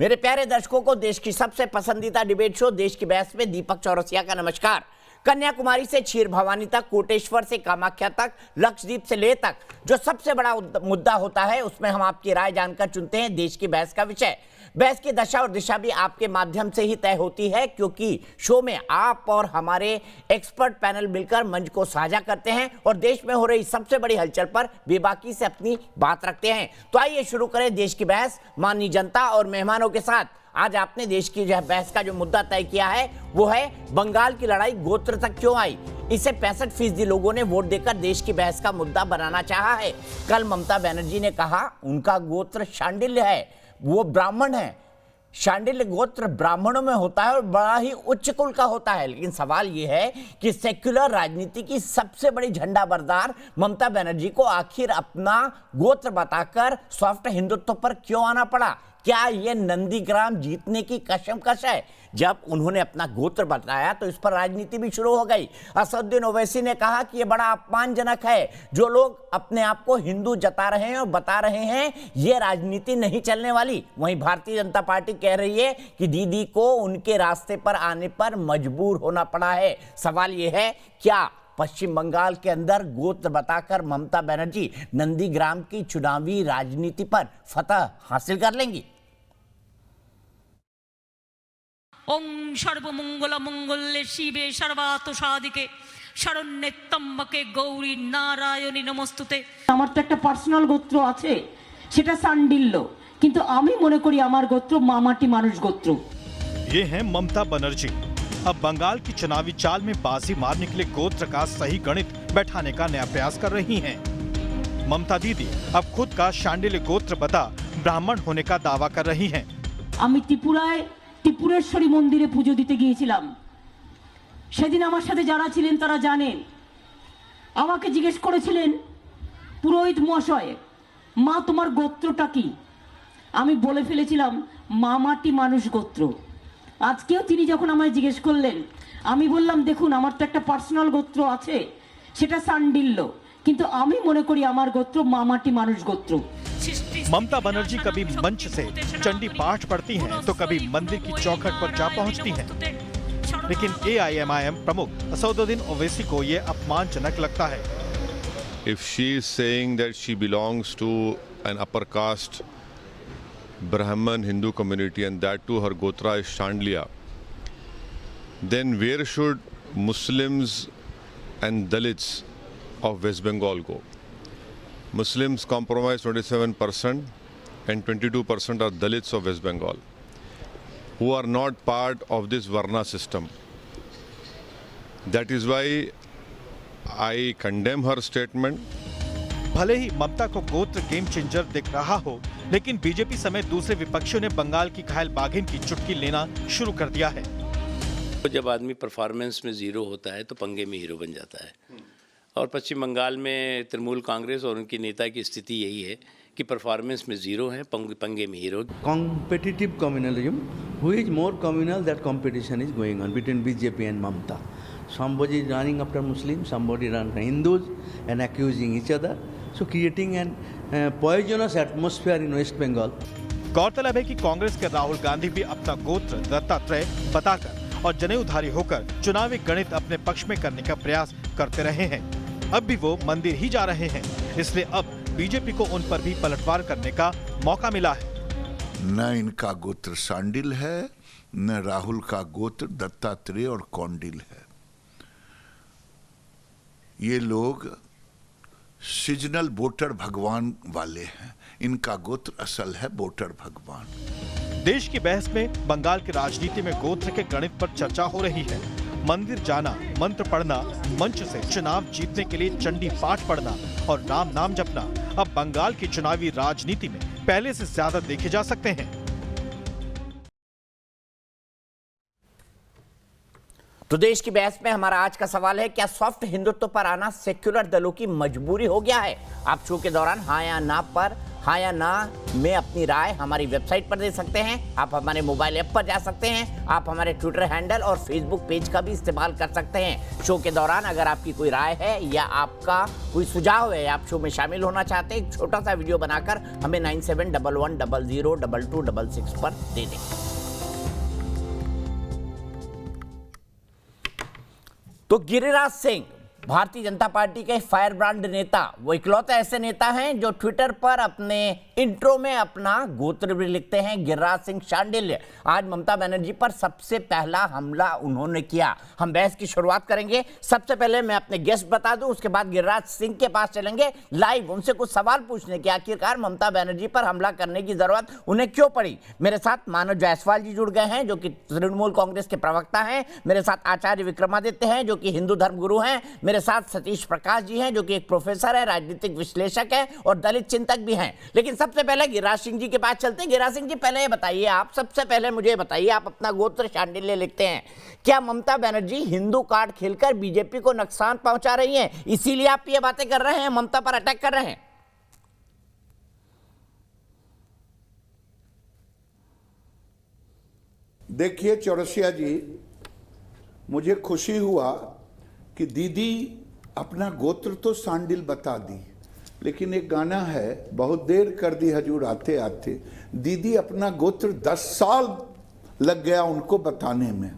मेरे प्यारे दर्शकों को देश की सबसे पसंदीदा डिबेट शो देश की बहस में दीपक चौरसिया का नमस्कार। कन्याकुमारी से क्षीर भवानी तक, कोटेश्वर से कामाख्या तक, लक्षद्वीप से लेह तक जो सबसे बड़ा मुद्दा होता है उसमें हम आपकी राय जानकर चुनते हैं देश की बहस का विषय। बहस की दशा और दिशा भी आपके माध्यम से ही तय होती है, क्योंकि शो में आप और हमारे एक्सपर्ट पैनल मिलकर मंच को साझा करते हैं और देश में हो रही सबसे बड़ी हलचल पर बेबाकी से अपनी बात रखते हैं। तो आइए शुरू करें देश की बहस माननीय जनता और मेहमानों के साथ। आज आपने देश की बहस का जो मुद्दा तय किया है वो है बंगाल की लड़ाई गोत्र तक क्यों आई। इसे 65% लोगों ने वोट देकर देश की बहस का मुद्दा बनाना चाहा है। कल ममता बनर्जी ने कहा उनका गोत्र शांडिल्य है, वो ब्राह्मण है। शांडिल्य गोत्र ब्राह्मणों में होता है और बड़ा ही उच्च कुल का होता है। लेकिन सवाल यह है कि सेक्युलर राजनीति की सबसे बड़ी झंडा बरदार ममता बनर्जी को आखिर अपना गोत्र बताकर सॉफ्ट हिंदुत्व पर क्यों आना पड़ा। क्या यह नंदीग्राम जीतने की कशमकश है? जब उन्होंने अपना गोत्र बताया तो इस पर राजनीति भी शुरू हो गई। असदुद्दीन ओवैसी ने कहा कि यह बड़ा अपमानजनक है, जो लोग अपने आप को हिंदू जता रहे हैं और बता रहे हैं यह राजनीति नहीं चलने वाली। वहीं भारतीय जनता पार्टी कह रही है कि दीदी को उनके रास्ते पर आने पर मजबूर होना पड़ा है। सवाल यह है, क्या पश्चिम बंगाल के अंदर गोत्र बताकर ममता बनर्जी नंदीग्राम की चुनावी राजनीति पर फतह हासिल कर लेंगी? ओम सर्वमंगल मंगल्ये शिवे सर्वार्थ साधिके शरण्ये त्र्यंबके गौरी नारायणी नमस्तुते। আমার তো একটা পার্সোনাল গোত্র আছে, সেটা সান্ডিল্য, কিন্তু আমি মনে করি আমার গোত্র মামাটি মানুষ গোত্র। ये हैं ममता बनर्जी। अब बंगाल की चुनावी चाल में बाजी मारने के लिए गोत्र का सही गणित बैठाने का नया प्रयास कर रही हैं। ममता दीदी अब खुद का शांडिल्य गोत्र बता ब्राह्मण होने का दावा कर रही हैं। আমি ত্রিপুরেশ্বরী মন্দিরে পুজো দিতে গিয়েছিলাম। সেদিন আমার সাথে যারা ছিলেন তারা জানেন, আমাকে জিজ্ঞেস করেছিলেন পুরোহিত মহাশয়, মা তোমার গোত্রটা কি? আমি বলে ফেলেছিলাম মামাটি মানুষ গোত্র। আজকেও তিনি যখন আমায় জিজ্ঞেস করলেন, আমি বললাম দেখুন আমার তো একটা পার্সোনাল গোত্র আছে, সেটা সান্ডিল্য, কিন্তু আমি মনে করি আমার গোত্র মামাটি মানুষ গোত্র। ममता बनर्जी कभी मंच से चंडी पाठ पढ़ती हैं तो कभी मंदिर की चौखट पर जा पहुंचती हैं। लेकिन AIMIM प्रमुख असदुद्दीन ओवैसी को ये अपमानजनक लगता है। If she is saying that she belongs to an upper caste Brahman Hindu community and that too her gotra is Shandliya, then where should Muslims and Dalits of West Bengal go? Muslims comprise 27% and 22% are Dalits of West Bengal, who are not part of this Varna system. That is why I condemn her statement. भले ही ममता को गोत्र game changer दिख रहा हो, लेकिन BJP समेत दूसरे विपक्षियों ने बंगाल की घायल बाघिन की चुटकी लेना शुरू कर दिया है। जब आदमी परफॉर्मेंस में जीरो होता है तो पंगे में हीरो बन जाता है, और पश्चिम बंगाल में तृणमूल कांग्रेस और उनकी नेता की स्थिति यही है कि परफॉर्मेंस में जीरो है, पंगे में hero. Competitive communalism, who is more communal, that competition is going on between BJP and Mamata. Somebody is running after Muslims, somebody running Hindus and accusing each other, so creating an poisonous atmosphere in West Bengal. गौरतलब है कि कांग्रेस के राहुल गांधी भी अपना गोत्र दत्तात्रेय बताकर और जनेऊधारी होकर चुनावी गणित अपने पक्ष में करने का प्रयास करते रहे हैं। अब भी वो मंदिर ही जा रहे हैं, इसलिए अब बीजेपी को उन पर भी पलटवार करने का मौका मिला है। न इनका गोत्र शांडिल है, न राहुल का गोत्र दत्तात्रेय और कौंडिल है। ये लोग सीजनल वोटर भगवान वाले हैं, इनका गोत्र असल है वोटर भगवान। देश की बहस में बंगाल की राजनीति में गोत्र के गणित पर चर्चा हो रही है। मंदिर जाना, मंत्र पढ़ना, मंच से चुनाव जीतने के लिए चंडी पाठ पढ़ना और राम नाम जपना अब बंगाल की चुनावी राजनीति में पहले से ज्यादा देखे जा सकते हैं। तो देश की बहस में हमारा आज का सवाल है, क्या सॉफ्ट हिंदुत्व पर आना सेक्युलर दलों की मजबूरी हो गया है? आप शो के दौरान हाँ या ना पर हाँ या ना में अपनी राय हमारी वेबसाइट पर दे सकते हैं। आप हमारे मोबाइल ऐप पर जा सकते हैं। आप हमारे ट्विटर हैंडल और फेसबुक पेज का भी इस्तेमाल कर सकते हैं। शो के दौरान अगर आपकी कोई राय है या आपका कोई सुझाव है, आप शो में शामिल होना चाहते हैं, एक छोटा सा वीडियो बनाकर हमें 9711002266 पर दे दें। तो गिरिराज सिंह भारतीय जनता पार्टी के फायर ब्रांड नेता, वो इकलौते ऐसे नेता हैं जो ट्विटर पर अपने इंट्रो में अपना गोत्र भी लिखते हैं, गिरिराज सिंह शांडिल्य। आज ममता बनर्जी पर सबसे पहला हमला उन्होंने किया। हम बहस की शुरुआत करेंगे। सबसे पहले मैं अपने गेस्ट बता दूं, उसके बाद गिरिराज सिंह के पास चलेंगे लाइव, उनसे कुछ सवाल पूछने के आखिरकार ममता बनर्जी पर हमला करने की जरूरत उन्हें क्यों पड़ी। मेरे साथ मानव जायसवाल जी जुड़ गए हैं जो कि तृणमूल कांग्रेस के प्रवक्ता हैं। मेरे साथ आचार्य विक्रमादित्य हैं जो कि हिंदू धर्मगुरु हैं। मेरे साथ सतीश प्रकाश जी हैं जो कि एक प्रोफेसर है, राजनीतिक विश्लेषक है और दलित चिंतक भी हैं। लेकिन सबसे पहले गिरिराज सिंह जी के पास चलते हैं। गिरिराज सिंह जी, पहले ये बताइए, आप सबसे पहले मुझे बताइए, आप अपना गोत्र शांडिल्य लिखते हैं, क्या ममता बनर्जी हिंदू कार्ड खेलकर बीजेपी को नुकसान पहुंचा रही हैं, इसीलिए आप ये बातें कर रहे हैं, ममता पर अटैक कर रहे हैं? देखिए चौरसिया जी, मुझे खुशी हुआ कि दीदी अपना गोत्र तो सांडिल बता दी, लेकिन एक गाना है, बहुत देर कर दी हजूर आते आते। दीदी अपना गोत्र 10 साल लग गया उनको बताने में।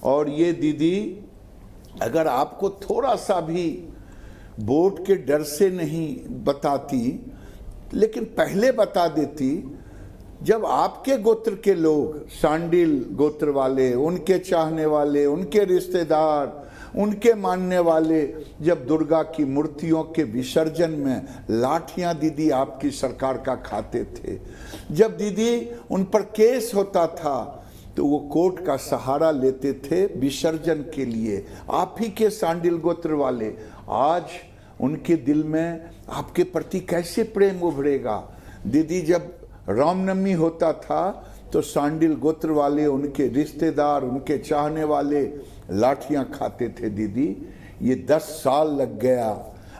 और ये दीदी अगर आपको थोड़ा सा भी वोट के डर से नहीं बताती, लेकिन पहले बता देती, जब आपके गोत्र के लोग, सांडिल गोत्र वाले, उनके चाहने वाले, उनके रिश्तेदार, उनके मानने वाले, जब दुर्गा की मूर्तियों के विसर्जन में लाठियां दीदी आपकी सरकार का खाते थे, जब दीदी उन पर केस होता था तो वो कोर्ट का सहारा लेते थे विसर्जन के लिए, आप ही के सांडिल गोत्र वाले, आज उनके दिल में आपके प्रति कैसे प्रेम उभरेगा? दीदी जब रामनवमी होता था तो सांडिल गोत्र वाले, उनके रिश्तेदार, उनके चाहने वाले लाठियां खाते थे दीदी। ये 10 साल लग गया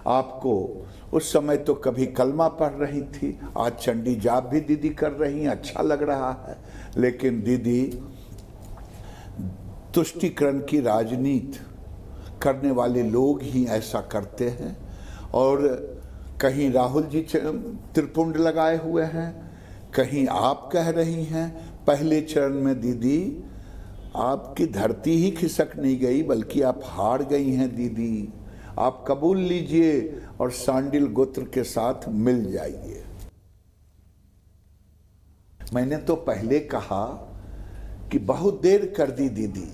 आपको। उस समय तो कभी कलमा पढ़ रही थी, आज चंडी जाप भी दीदी कर रही हैं, अच्छा लग रहा है। लेकिन दीदी तुष्टीकरण की राजनीति करने वाले लोग ही ऐसा करते हैं। और कहीं राहुल जी त्रिपुंड लगाए हुए हैं, कहीं आप कह रही हैं। पहले चरण में दीदी आपकी धरती ही खिसक नहीं गई, बल्कि आप हार गई हैं दीदी। आप कबूल लीजिए और सांडिल गोत्र के साथ मिल जाइए। मैंने तो पहले कहा कि बहुत देर कर दी दीदी।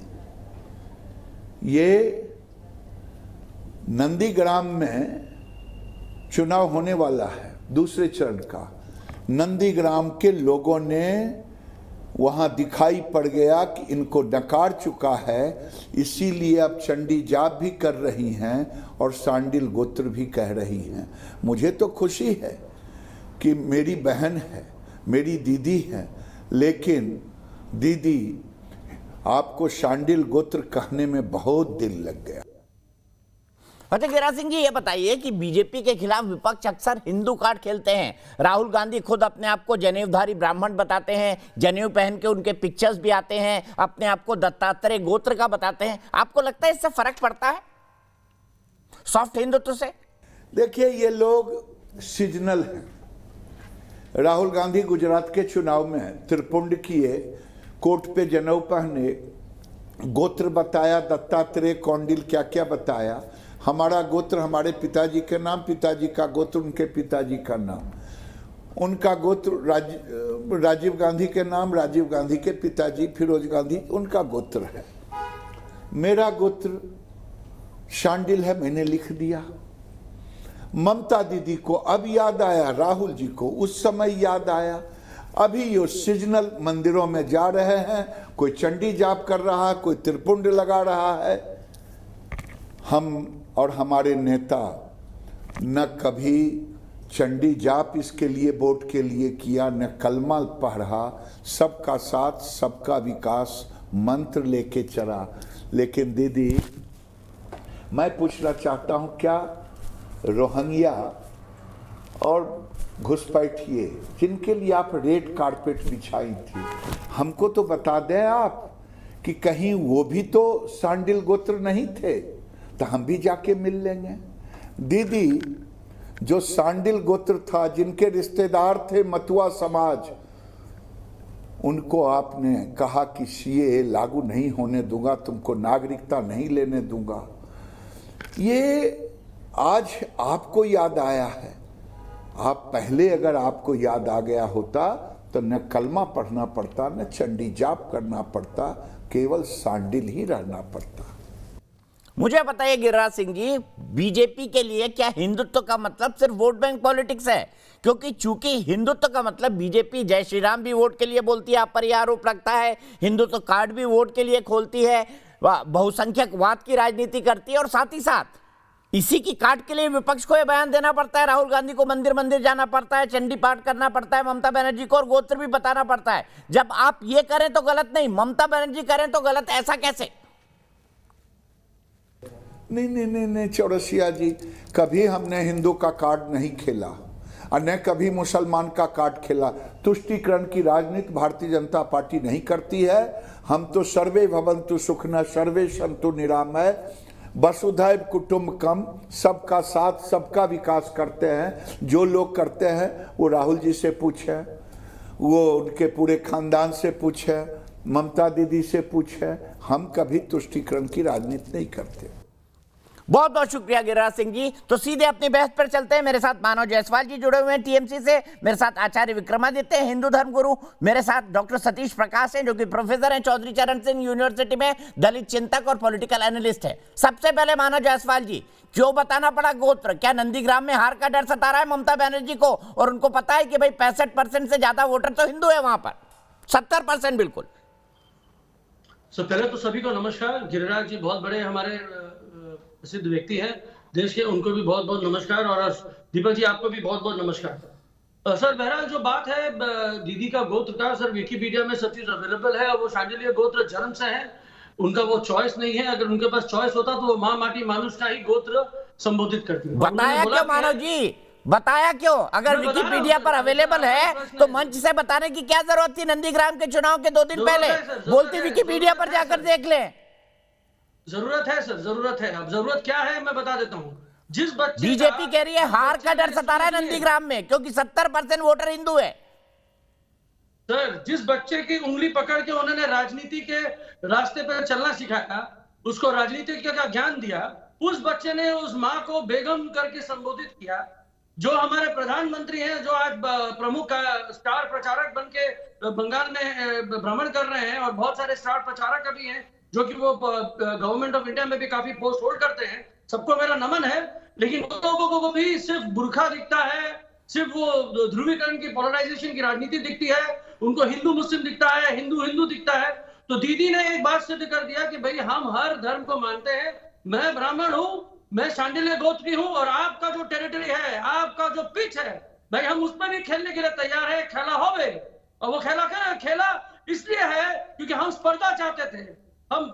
ये नंदीग्राम में चुनाव होने वाला है, दूसरे चरण का। नंदीग्राम के लोगों ने वहां दिखाई पड़ गया कि इनको नकार चुका है, इसीलिए अब चंडी जाप भी कर रही हैं और सांडिल गोत्र भी कह रही हैं। मुझे तो खुशी है कि मेरी बहन है, मेरी दीदी है, लेकिन दीदी आपको सांडिल गोत्र कहने में बहुत दिल लग गया। अच्छा गिरिराज सिंह जी, ये बताइए कि बीजेपी के खिलाफ विपक्ष अक्सर हिंदू कार्ड खेलते हैं। राहुल गांधी खुद अपने आप को जनेऊधारी ब्राह्मण बताते हैं, जनेऊ पहन के उनके पिक्चर्स भी आते हैं, अपने आप को दत्तात्रेय गोत्र का बताते हैं। आपको लगता है इससे फर्क पड़ता है सॉफ्ट हिंदुत्व से? देखिए, ये लोग सीजनल हैं। राहुल गांधी गुजरात के चुनाव में त्रिपुंड किए, कोट पे जनेऊ पहने, गोत्र बताया, दत्तात्रेय, कौंडिल, क्या क्या बताया। हमारा गोत्र हमारे पिताजी के नाम, पिताजी का गोत्र उनके पिताजी का नाम, उनका गोत्र राजीव गांधी के नाम, राजीव गांधी के पिताजी फिरोज गांधी उनका गोत्र है। मेरा गोत्र शांडिल है, मैंने लिख दिया। ममता दीदी को अब याद आया, राहुल जी को उस समय याद आया। अभी ये सीजनल मंदिरों में जा रहे हैं, कोई चंडी जाप कर रहा है, कोई त्रिपुंड लगा रहा है। हम और हमारे नेता न कभी चंडी जाप इसके लिए वोट के लिए किया, न कलमा पढ़ा, सबका साथ सबका विकास मंत्र लेके चला। लेकिन दीदी मैं पूछना चाहता हूं, क्या रोहिंग्या और घुसपैठिए जिनके लिए आप रेड कारपेट बिछाई थी, हमको तो बता दें आप कि कहीं वो भी तो सांडिल गोत्र नहीं थे, तो हम भी जाके मिल लेंगे। दीदी, जो सांडिल गोत्र था, जिनके रिश्तेदार थे मतुआ समाज, उनको आपने कहा कि सीए लागू नहीं होने दूंगा, तुमको नागरिकता नहीं लेने दूंगा। ये आज आपको याद आया है। आप पहले अगर आपको याद आ गया होता तो न कलमा पढ़ना पड़ता, न चंडी जाप करना पड़ता, केवल सांडिल ही रहना पड़ता। मुझे बताइए गिरिराज सिंह जी, बीजेपी के लिए क्या हिंदुत्व का मतलब सिर्फ वोट बैंक पॉलिटिक्स है? क्योंकि चूंकि हिंदुत्व का मतलब बीजेपी जय श्री राम भी वोट के लिए बोलती है, आप पर यह आरोप लगता है, हिंदुत्व कार्ड भी वोट के लिए खोलती है, बहुसंख्यकवाद की राजनीति करती है, और साथ ही साथ इसी की काट के लिए विपक्ष को यह बयान देना पड़ता है, राहुल गांधी को मंदिर मंदिर जाना पड़ता है, चंडी पाठ करना पड़ता है, ममता बनर्जी को और गोत्र भी बताना पड़ता है। जब आप ये करें तो गलत नहीं, ममता बनर्जी करें तो गलत, ऐसा कैसे? नहीं चौरसिया जी, कभी हमने हिंदू का कार्ड नहीं खेला और न कभी मुसलमान का कार्ड खेला। तुष्टीकरण की राजनीति भारतीय जनता पार्टी नहीं करती है। हम तो सर्वे भवन्तु सुखिनः सर्वे सन्तु निरामय, वसुधैव कुटुम्बकम, सबका साथ सबका विकास करते हैं। जो लोग करते हैं वो राहुल जी से पूछे, वो उनके पूरे खानदान से पूछे, ममता दीदी से पूछे। हम कभी तुष्टीकरण की राजनीति नहीं करते। बहुत बहुत शुक्रिया गिरिराज सिंह जी। तो सीधे अपनी बहस पर चलते हैं। मेरे साथ मानव जायसवाल जी जुड़े हुए हैं टीएमसी से, मेरे साथ आचार्य विक्रमादित्य हिंदू धर्म गुरु, मेरे साथ डॉक्टर सतीश प्रकाश हैं जो कि प्रोफेसर हैं चौधरी चरण सिंह यूनिवर्सिटी में, दलित चिंतक और पॉलिटिकल एनालिस्ट है। सबसे पहले मानव जायसवाल जी, क्यों बताना पड़ा गोत्र? क्या नंदीग्राम में हार का डर सता रहा है ममता बनर्जी को, और उनको पता है कि भाई 65% से ज्यादा वोटर तो हिंदू है वहां पर, 70% बिल्कुल। सो पहले तो सभी को नमस्कार। गिरिराज जी बहुत बड़े हमारे प्रसिद्ध व्यक्ति हैं देश के, उनको भी बहुत बहुत नमस्कार, और दीपक जी आपको भी बहुत बहुत नमस्कार। सर बहरहाल जो बात है दीदी का गोत्र का, सर विकिपीडिया में सब चीज अवेलेबल है, और वो शांडिल्य गोत्र जन्म से है, उनका वो चॉइस नहीं है। अगर उनके पास चॉइस होता तो वो माँ माटी मानुष का ही गोत्र संबोधित करती है। बताया क्यों मानव जी, बताया क्यों? अगर विकिपीडिया पर अवेलेबल है तो मंच से बताने की क्या जरूरत थी? नंदीग्राम के चुनाव के 2 दिन पहले बोलती विकिपीडिया पर जाकर देख लें। जरूरत है सर, जरूरत है। अब जरूरत क्या है मैं बता देता हूँ। जिस बच्चे बीजेपी कह रही है हार का डर सता रहा है नंदीग्राम में, क्योंकि 70% वोटर हिंदू है। सर जिस बच्चे की उंगली पकड़ के उन्होंने राजनीति के रास्ते पर चलना सिखाया, उसको राजनीति का ज्ञान दिया, उस बच्चे ने उस माँ को बेगम करके संबोधित किया। जो हमारे प्रधानमंत्री हैं, जो आज प्रमुख स्टार प्रचारक बन के बंगाल में भ्रमण कर रहे हैं, और बहुत सारे स्टार प्रचारक भी हैं जो कि वो गवर्नमेंट ऑफ इंडिया में भी काफी पोस्ट होल्ड करते हैं, सबको मेरा नमन है। लेकिन उन लोगों को भी सिर्फ बुरखा दिखता है, सिर्फ वो ध्रुवीकरण की पोलराइजेशन की राजनीति दिखती है, उनको हिंदू मुस्लिम दिखता है, हिंदू हिंदू दिखता है। तो दीदी ने एक बात सिद्ध कर दिया कि भाई हम हर धर्म को मानते हैं। मैं ब्राह्मण हूं, मैं शांडिल्य गोत्र की हूं, और आपका जो टेरिटरी है, आपका जो पिच है, भाई हम उस पर भी खेलने के लिए तैयार है। खेला होवे, और वो खेला इसलिए है क्योंकि हम स्पर्धा चाहते थे, हम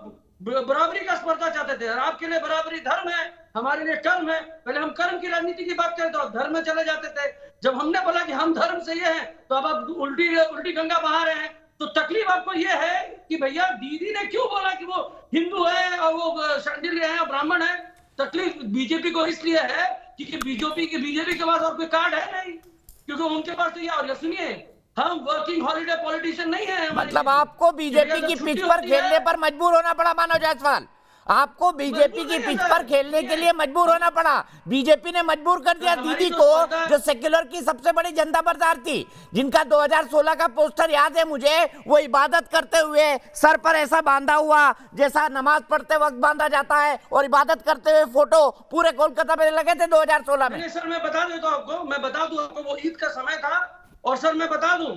बराबरी का स्पर्धा चाहते थे। और आपके लिए बराबरी धर्म है, हमारे लिए कर्म है। पहले हम कर्म की राजनीति की बात करें तो आप धर्म में चले जाते थे। जब हमने बोला कि हम धर्म से ये हैं, तो अब आप उल्टी गंगा बहा रहे हैं। तो तकलीफ आपको ये है कि भैया दीदी ने क्यों बोला कि वो हिंदू है और वो शांडिल्य है और ब्राह्मण है। तकलीफ बीजेपी को इसलिए है क्योंकि बीजेपी के पास और कोई कार्ड है नहीं, क्योंकि उनके पास तो ये, और सुनिए, हम वर्किंग हॉलिडे पॉलिटिशियन नहीं है। मतलब आपको बीजेपी की पिच पर खेलने पर मजबूर होना पड़ा मानव जायसवाल, आपको बीजेपी की पिच पर खेलने के लिए मजबूर होना पड़ा। बीजेपी ने मजबूर कर दिया दीदी को, जो सेक्युलर की सबसे बड़ी जनता बरदार थी, जिनका 2016 का पोस्टर याद है मुझे, वो इबादत करते हुए सर पर ऐसा बांधा हुआ जैसा नमाज पढ़ते वक्त बांधा जाता है, और इबादत करते हुए फोटो पूरे कोलकाता में लगे थे 2016 में। सर मैं बता देता हूं आपको, मैं बता दूं आपको, वो ईद का समय था। और सर मैं बता दूं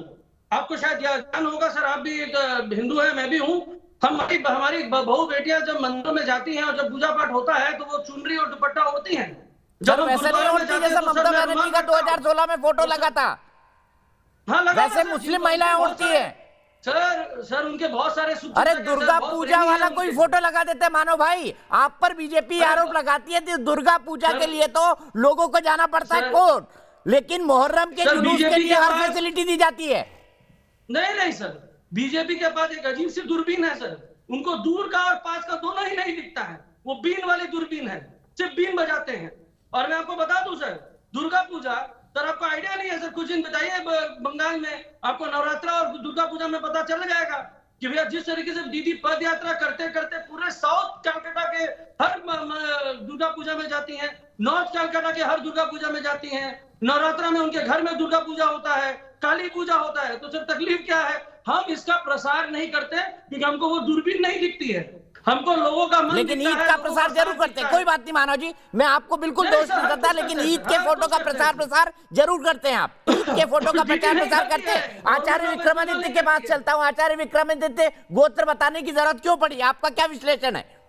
आपको, शायद याद होगा सर, आप भी एक हिंदू है, मैं भी हूं। हमारी बहू बेटियां जब मंदिरों में जाती हैं और जब पूजा पाठ होता है तो वो चुनरी और दुपट्टा ओढ़ती हैं। जब वैसे नहीं ओढ़ती जैसे ममता बनर्जी का 2016 में फोटो लगा था, हाँ, लगा वैसे मुस्लिम महिलाएं ओढ़ती हैं। सर उनके बहुत सारे सूचित अरे हैं, सर, दुर्गा बहुत पूजा प्रेमी हैं वाला उनके। कोई फोटो लगा देते मानो भाई, आप पर बीजेपी आरोप लगाती है कि दुर्गा पूजा सर- के लिए तो लोगों को जाना पड़ता है सर- कोर्ट, लेकिन मोहर्रम के सर, जुलूस के बीजेपी लिए के हर पास- फैसिलिटी दी जाती है। नहीं सर, बीजेपी के पास एक अजीब सी दूरबीन है सर, उनको दूर का और पास का दोनों ही नहीं दिखता है, वो बीन वाली दूरबीन है, सिर्फ बीन बजाते हैं। और मैं आपको बता दूं सर, दुर्गा पूजा, सर आपको आइडिया नहीं है सर, कुछ दिन बताइए बंगाल में आपको नवरात्रा और दुर्गा पूजा में पता चल जाएगा कि भैया जिस तरीके से दीदी पद यात्रा करते करते पूरे साउथ कैलकाटा के हर दुर्गा पूजा में जाती हैं, नॉर्थ कैलकाटा के हर दुर्गा पूजा में जाती हैं, नवरात्रा में उनके घर में दुर्गा पूजा होता है, काली पूजा होता है, तो सर तकलीफ क्या है? हम इसका प्रसार नहीं करते क्योंकि हमको वो दूरबीन नहीं दिखती है, हमको लोगों का मन लेकिन दिखता ईद है, का लोगों प्रसार जरूर साथ करते हैं, दिखता कोई है। बात नहीं मानव जी, मैं आपको बिल्कुल नहीं दोष सर, नहीं हर करता, कुछ लेकिन करते हैं, ईद के हर फोटो कुछ का करते हैं। प्रसार जरूर करते हैं आप, ईद के फोटो का प्रचार नहीं प्रसार करती करते है। हैं। आचार्य और विक्रमादित्य नहीं के पास करती है। चलता हूँ, आचार्य विक्रमादित्य गोत्र बताने की जरूरत क्यों पड़ी, आपका क्या विश्लेषण है?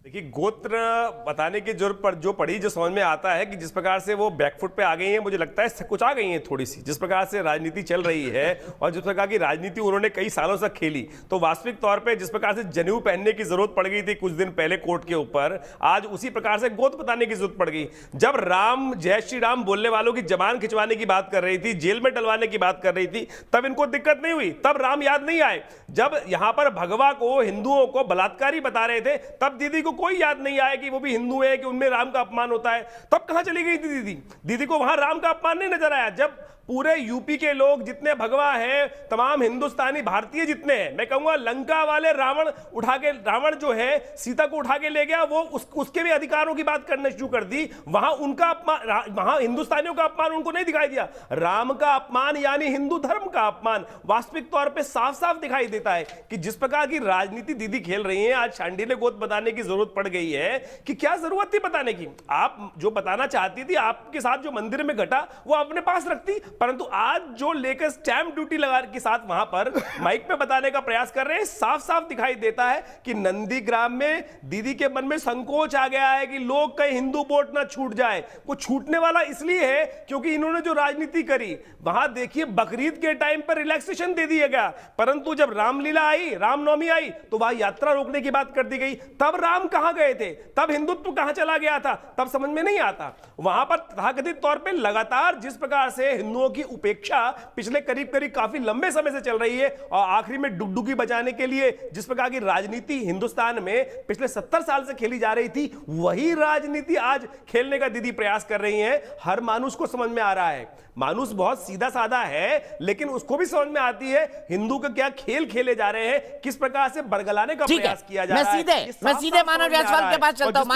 देखिए, गोत्र बताने की जरूरत पर जो पड़ी, जो समझ में आता है कि जिस प्रकार से वो बैकफुट पे आ गई हैं, मुझे लगता है कुछ आ गई हैं थोड़ी सी, जिस प्रकार से राजनीति चल रही है और जिस प्रकार की राजनीति उन्होंने कई सालों से खेली, तो वास्तविक तौर पे जिस प्रकार से जनेऊ पहनने की जरूरत पड़ गई थी कुछ दिन पहले कोर्ट के ऊपर, आज उसी प्रकार से गोत्र बताने की जरूरत पड़ गई। जब राम जय श्री राम बोलने वालों की जबान खिंचवाने की बात कर रही थी, जेल में डलवाने की बात कर रही थी, तब इनको दिक्कत नहीं हुई, तब राम याद नहीं आए। जब यहां पर भगवा को, हिंदुओं को बलात्कारी बता रहे थे, तब दीदी को कोई याद नहीं आया कि वो भी हिंदू है, कि उनमें राम का अपमान होता है। तब कहां चली गई थी दीदी? दीदी को वहां राम का अपमान नहीं नजर आया। जब पूरे यूपी के लोग जितने भगवा हैं, तमाम हिंदुस्तानी भारतीय जितने हैं, मैं कहूंगा लंका वाले रावण जो है सीता को उठा के ले गया, वो उसके भी अधिकारों की बात करने शुरू कर दी, वहां उनका अपमान, वहां हिंदुस्तानियों का अपमान उनको नहीं दिखाई दिया। राम का अपमान यानी हिंदू धर्म का अपमान वास्तविक तौर पे साफ साफ दिखाई देता है कि जिस प्रकार की राजनीति दीदी खेल रही हैं, आज शांडिल्य गोत्र बताने की जरूरत पड़ गई है कि क्या जरूरत थी बताने की। आप जो बताना चाहती थी, आपके साथ जो मंदिर में घटा वो अपने पास रखती, परंतु आज जो लेकर स्टैंप ड्यूटी लगा के साथ वहां पर माइक पे बताने का प्रयास कर रहे हैं, साफ साफ दिखाई देता है कि नंदीग्राम में दीदी के मन में संकोच आ गया है कि लोग कहीं हिंदू वोट ना छूट जाए। वो छूटने वाला इसलिए है क्योंकि इन्होंने जो राजनीति करी, वहां देखिए बकरीद के टाइम पर रिलैक्सेशन दे दिया गया, परंतु जब रामलीला आई, रामनवमी आई, तो वहां यात्रा रोकने की बात कर दी गई। तब राम कहां गए थे? तब हिंदुत्व कहां चला गया था? तब समझ में नहीं आता। वहां पर तथाकथित तौर पर लगातार जिस प्रकार से हिंदुओं की उपेक्षा पिछले करीब करीब काफी लंबे समय से चल रही है, और आखिरी में डुगडुगी बजाने के लिए जिस प्रकार की राजनीति हिंदुस्तान में पिछले 70 साल से खेली जा रही थी, वही राजनीति आज खेलने का दीदी प्रयास कर रही हैं। हर मानुष को समझ में आ रहा है, मानुष बहुत सीधा साधा है, लेकिन उसको भी समझ में आती है हिंदू के क्या खेल खेले जा रहे हैं, किस प्रकार से बरगलाने का प्रयास किया जा रहा है। मैं सीधे मानव जायसवाल के पास चलता हूं।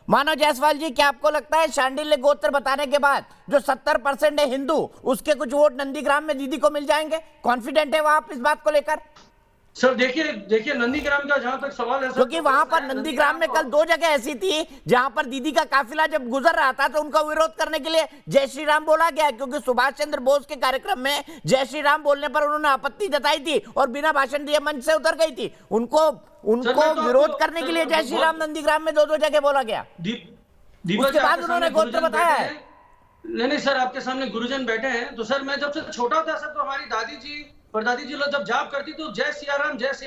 मानव जायसवाल जी, क्या आपको लगता है शांडिल्य गोत्र बताने के बाद जो 70% है हिंदू, उसके कुछ वोट नंदीग्राम में दीदी को मिल जाएंगे? कॉन्फिडेंट है वो आप इस बात को लेकर? सर देखिए नंदीग्राम का जहां तक सवाल है सर, क्योंकि वहां पर नंदीग्राम में कल 2 जगह ऐसी थी जहां पर दीदी का काफिला जब गुजर रहा था तो उनका विरोध करने के लिए जय श्री राम बोला गया, क्योंकि सुभाष चंद्र बोस के कार्यक्रम में जय श्री राम बोलने पर उन्होंने आपत्ति जताई थी और बिना भाषण दिए मंच से उतर गई थी। उनको विरोध करने के लिए जय श्री राम नंदीग्राम में 2 जगह बोला गया, उसके बाद उन्होंने गोत्र बताया है। नहीं सर, आपके सामने गुरुजन बैठे हैं, तो सर मैं जब से छोटा था सर, तो हमारी दादी जी और दादी जी लोग जब जाप करती तो जय सिया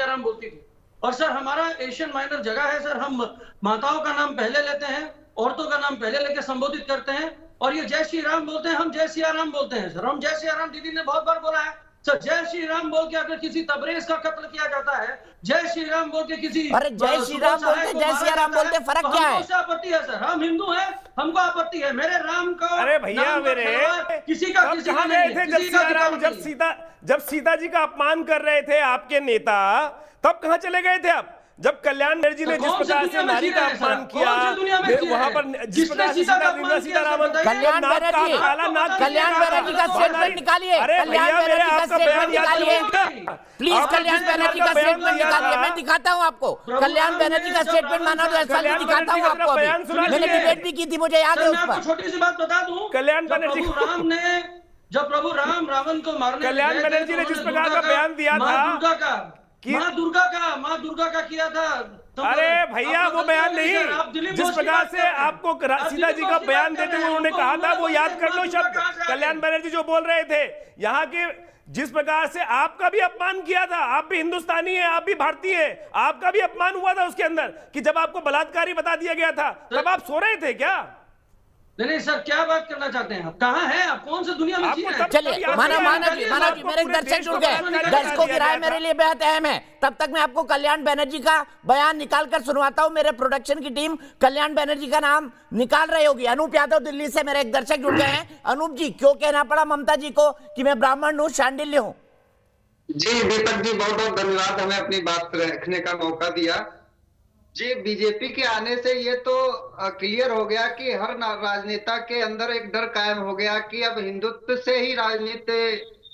राम बोलती थी। और सर हमारा एशियन माइनर जगह है सर, हम माताओं का नाम पहले लेते हैं, औरतों का नाम पहले लेके संबोधित करते हैं, और ये जय श्री राम बोलते हैं, हम जय सिया राम बोलते हैं सर। हम जय सिया राम दीदी ने बहुत बार बोला है सर। जय श्री राम बोल के अगर किसी तबरेज का कत्ल किया जाता है, जय श्री राम बोल के किसी, अरे जय श्री राम बोलते जय सिया राम बोलते फर्क क्या है? हमको आपत्ति है सर, हम हिंदू हैं, हमको आपत्ति है। मेरे राम का, अरे भैया मेरे, किसी का कहां गए थे जब सीता जी का अपमान कर रहे थे आपके नेता, तब कहां चले गए थे आप? जब कल्याण बनर्जी ने जिस प्रकार से नारी का अपमान किया, वहां पर जिस प्रकार से सीतारामन, कल्याण बनर्जी का स्टेटमेंट निकालिए, कल्याण बनर्जी का स्टेटमेंट निकालिए प्लीज, कल्याण बनर्जी का स्टेटमेंट निकालिए, मैं दिखाता हूं आपको कल्याण बनर्जी का स्टेटमेंट। मानव जायसवाल जी दिखाता हूं आपको, मैंने डिबेट भी की थी, मुझे याद है उस पर। छोटी सी बात बता दूं, कल्याण बनर्जी जब प्रभु राम रावण को मारने, कल्याण बनर्जी ने जिस प्रकार का बयान दिया था माँ दुर्गा का किया था, अरे भैया वो बयान आप नहीं, जिस प्रकार से आपको सीता जी का बयान देते हुए उन्होंने कहा था वो याद कर लो शब्द। कल्याण बनर्जी जो बोल रहे थे यहाँ के, जिस प्रकार से आपका भी अपमान किया था, आप भी हिंदुस्तानी हैं, आप भी भारतीय हैं, आपका भी अपमान हुआ था उसके अंदर कि जब आपको बलात्कारी बता दिया गया था तब आप सो रहे थे क्या? नहीं सर, क्या बात करना चाहते हैं आप? कहाँ हैं आप? कौन से दुनिया में जी रहे हैं? चलिए माना जी मेरे दर्शक जुड़ गए, दर्शकों की राय मेरे लिए बेहद अहम है। तब तक मैं आपको कल्याण बनर्जी का बयान निकाल कर सुनवाता हूं। मेरे प्रोडक्शन की टीम कल्याण बनर्जी का नाम निकाल रही होगी। अनूप यादव दिल्ली से मेरे एक दर्शक जुड़ गए हैं। अनूप जी, क्यों कहना पड़ा ममता जी को कि मैं ब्राह्मण हूं, शांडिल्य हूं? जी दीपक जी, बहुत बहुत धन्यवाद हमें अपनी बात रखने का मौका दिया। जी, बीजेपी के आने से ये तो क्लियर हो गया कि हर राजनेता के अंदर एक डर कायम हो गया कि अब हिंदुत्व से ही राजनीति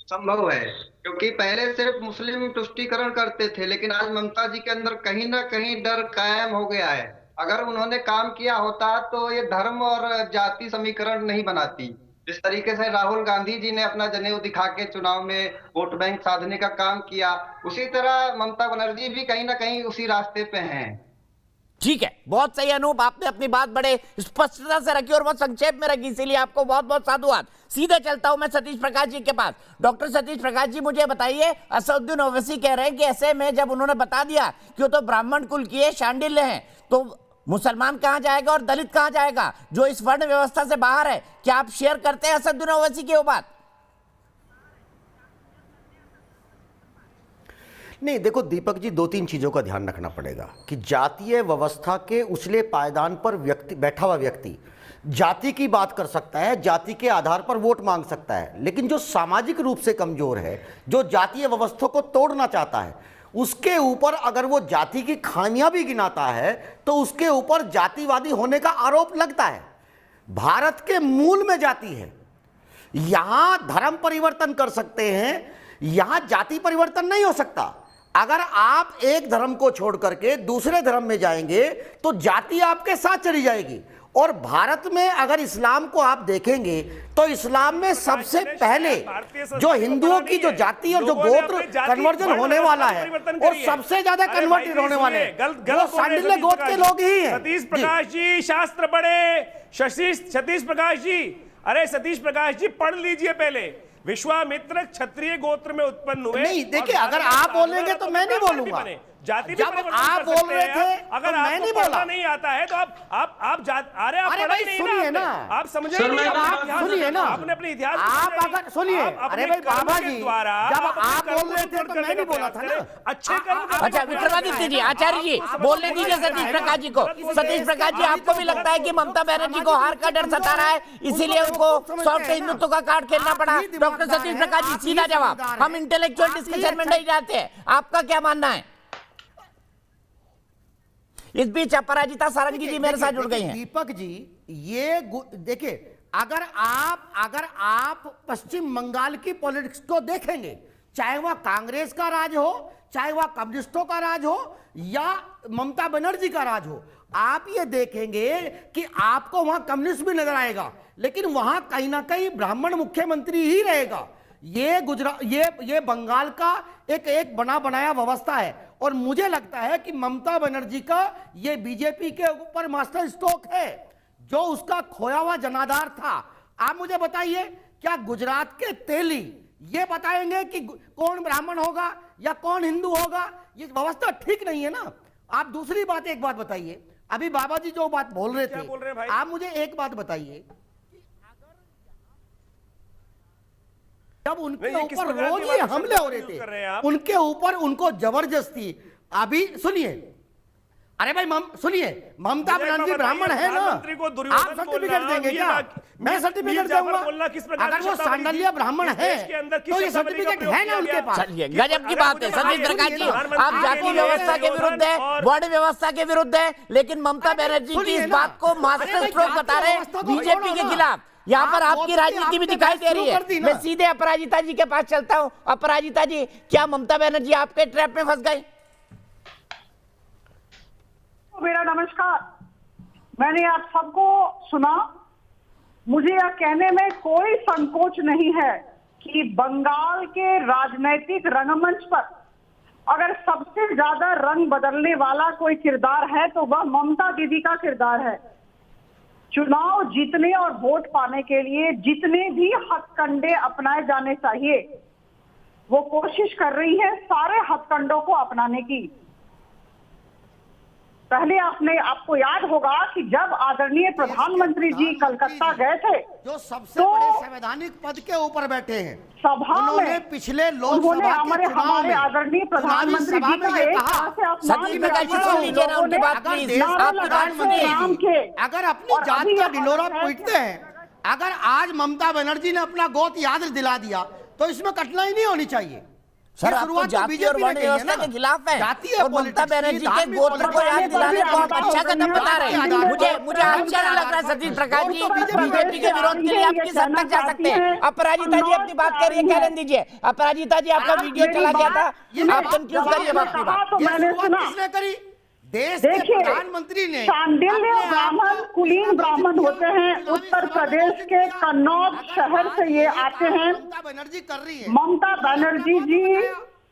संभव है, क्योंकि पहले सिर्फ मुस्लिम तुष्टीकरण करते थे, लेकिन आज ममता जी के अंदर कहीं ना कहीं डर कायम हो गया है। अगर उन्होंने काम किया होता तो ये धर्म और जाति समीकरण नहीं बनाती। जिस तरीके से राहुल गांधी जी ने अपना जनेऊ दिखा के चुनाव में वोट बैंक साधने का काम किया, उसी तरह ममता बनर्जी भी कहीं ना कहीं उसी रास्ते पे हैं। ठीक है, बहुत सही अनूप, आपने अपनी बात बड़े स्पष्टता से रखी और बहुत संक्षेप में रखी, इसीलिए आपको बहुत बहुत साधुवाद। सीधे चलता हूं मैं सतीश प्रकाश जी के पास। डॉक्टर सतीश प्रकाश जी, मुझे बताइए, असदुद्दीन ओवैसी कह रहे हैं कि ऐसे में जब उन्होंने बता दिया कि वो तो ब्राह्मण कुल की है, शांडिल्य हैं, तो मुसलमान कहां जाएगा और दलित कहां जाएगा जो इस वर्ण व्यवस्था से बाहर है? क्या आप शेयर करते हैं असदुद्दीन ओवैसी की वो बात? नहीं, देखो दीपक जी, दो तीन चीज़ों का ध्यान रखना पड़ेगा कि जातीय व्यवस्था के उछले पायदान पर बैठा हुआ व्यक्ति जाति की बात कर सकता है, जाति के आधार पर वोट मांग सकता है, लेकिन जो सामाजिक रूप से कमजोर है, जो जातीय व्यवस्था को तोड़ना चाहता है, उसके ऊपर अगर वो जाति की खामियां भी गिनाता है तो उसके ऊपर जातिवादी होने का आरोप लगता है। भारत के मूल में जाति है, यहां धर्म परिवर्तन कर सकते हैं, यहां जाति परिवर्तन नहीं हो सकता। अगर आप एक धर्म को छोड़ करके दूसरे धर्म में जाएंगे तो जाति आपके साथ चली जाएगी। और भारत में अगर इस्लाम को आप देखेंगे तो इस्लाम में सबसे पहले जो हिंदुओं की जो जाति और जो गोत्र कन्वर्जन होने वाला है और सबसे ज्यादा कन्वर्टेड होने वाले वो शांडिल्य गोत्र के लोग ही हैं। सतीश प्रकाश जी, शास्त्र पढ़े। सतीश प्रकाश जी, अरे सतीश प्रकाश जी, पढ़ लीजिए पहले। विश्वामित्र क्षत्रिय गोत्र में उत्पन्न हुए। नहीं, देखिए, अगर आप बोलेंगे तो मैं नहीं बोलूंगा। जाति जब आप बोल रहे थे अगर तो मैं नहीं बोला। नहीं आता है तो आप अरे भाई सुनिए ना, आप समझे, सुनिए ना, आपने अपने इतिहास आप अगर सुनिए, अरे भाई बाबा जी, जब आप बोल रहे थे तो मैं नहीं बोला था ना। अच्छे कर्म। अच्छा विक्रमादित्य जी, आचार्य जी, बोलने दीजिए सतीश प्रकाश जी को। सतीश प्रकाश जी, आपको भी लगता है कि ममता बनर्जी को हार का डर सता रहा है, इसीलिए उनको सॉफ्ट हिंदुत्व का कार्ड खेलना पड़ा? डॉक्टर सतीश प्रकाश जी, सीधा जवाब, हम इंटेलेक्चुअल डिस्कशन में नहीं जाते हैं, आपका क्या मानना है? इस बीच अपराजिता सारंगी जी मेरे साथ जुड़ गई हैं। दीपक जी, ये देखिए, अगर आप पश्चिम बंगाल की पॉलिटिक्स को देखेंगे, चाहे वह कांग्रेस का राज हो, चाहे वह कम्युनिस्टों का राज हो या ममता बनर्जी का राज हो, आप ये देखेंगे कि आपको वहां कम्युनिस्ट भी नजर आएगा, लेकिन वहां कहीं ना कहीं ब्राह्मण मुख्यमंत्री ही रहेगा। ये बंगाल का एक बना बनाया व्यवस्था है और मुझे लगता है कि ममता बनर्जी का ये बीजेपी के ऊपर मास्टर स्ट्रोक है, जो उसका खोया हुआ जनाधार था। आप मुझे बताइए, क्या गुजरात के तेली ये बताएंगे कि कौन ब्राह्मण होगा या कौन हिंदू होगा? ये व्यवस्था ठीक नहीं है ना। आप दूसरी बात, एक बात बताइए, अभी बाबा जी जो बात बोल रहे थे, आप मुझे एक बात बताइए, जब उनके ऊपर रोज ही हमले हो रहे थे, उनके ऊपर उनको जबरदस्ती, अभी सुनिए, अरे भाई सुनिए, ममता बनर्जी ब्राह्मण है ना, आप सर्टिफिकेट देंगे क्या? मैं सर्टिफिकेट दूंगा। अगर वो शांडिल्य ब्राह्मण है तो ये सर्टिफिकेट है ना उनके पास। गजब की बात है सतीश प्रकाश जी, आप जाति व्यवस्था के विरुद्ध है, वर्ण व्यवस्था के विरुद्ध है, लेकिन ममता बनर्जी की इस बात को मास्टर स्ट्रोक बता रहे बीजेपी के खिलाफ। यहाँ पर आपकी राजनीति भी दिखाई दे रही है। मैं सीधे अपराजिता जी के पास चलता हूँ। अपराजिता जी, क्या ममता बनर्जी आपके ट्रैप में फंस गई? मेरा नमस्कार। मैंने आप सबको सुना। मुझे यह कहने में कोई संकोच नहीं है कि बंगाल के राजनीतिक रंगमंच पर अगर सबसे ज्यादा रंग बदलने वाला कोई किरदार है तो वह ममता दीदी का किरदार है। चुनाव जीतने और वोट पाने के लिए जितने भी हथकंडे अपनाए जाने चाहिए वो कोशिश कर रही है सारे हथकंडों को अपनाने की। पहले आपको याद होगा कि जब आदरणीय प्रधानमंत्री जी कलकत्ता गए थे, जो सबसे बड़े संवैधानिक पद के ऊपर बैठे हैं, सभा में पिछले लोकसभा हमारे आदरणीय प्रधानमंत्री जी का एक तरह से अपमान किया। अगर अपनी जात का ढिंढोरा पीटते हैं, अगर आज ममता बनर्जी ने अपना गोत याद दिला दिया तो इसमें कठिनाई नहीं होनी चाहिए। सर, आप जातीय और वर्ण व्यवस्था के खिलाफ है और ममता बनर्जी के गोत्र को याद दिलाने को आप अच्छा कदम बता रहे हैं। मुझे आश्चर्य लग रहा है सतीश प्रकाश जी, बीजेपी के विरोध के लिए आप किस हद तक जा सकते हैं? अपराजिता जी अपनी बात करिए, कहने दीजिए। अपराजिता जी आपका वीडियो चला गया था, आप कंक्लूड करिए अपनी बात। देश के प्रधानमंत्री ने शांडिल्य ब्राह्मण कुलीन ब्राह्मण होते हैं, उत्तर प्रदेश के कन्नौज शहर से ये आते हैं। ममता बनर्जी जी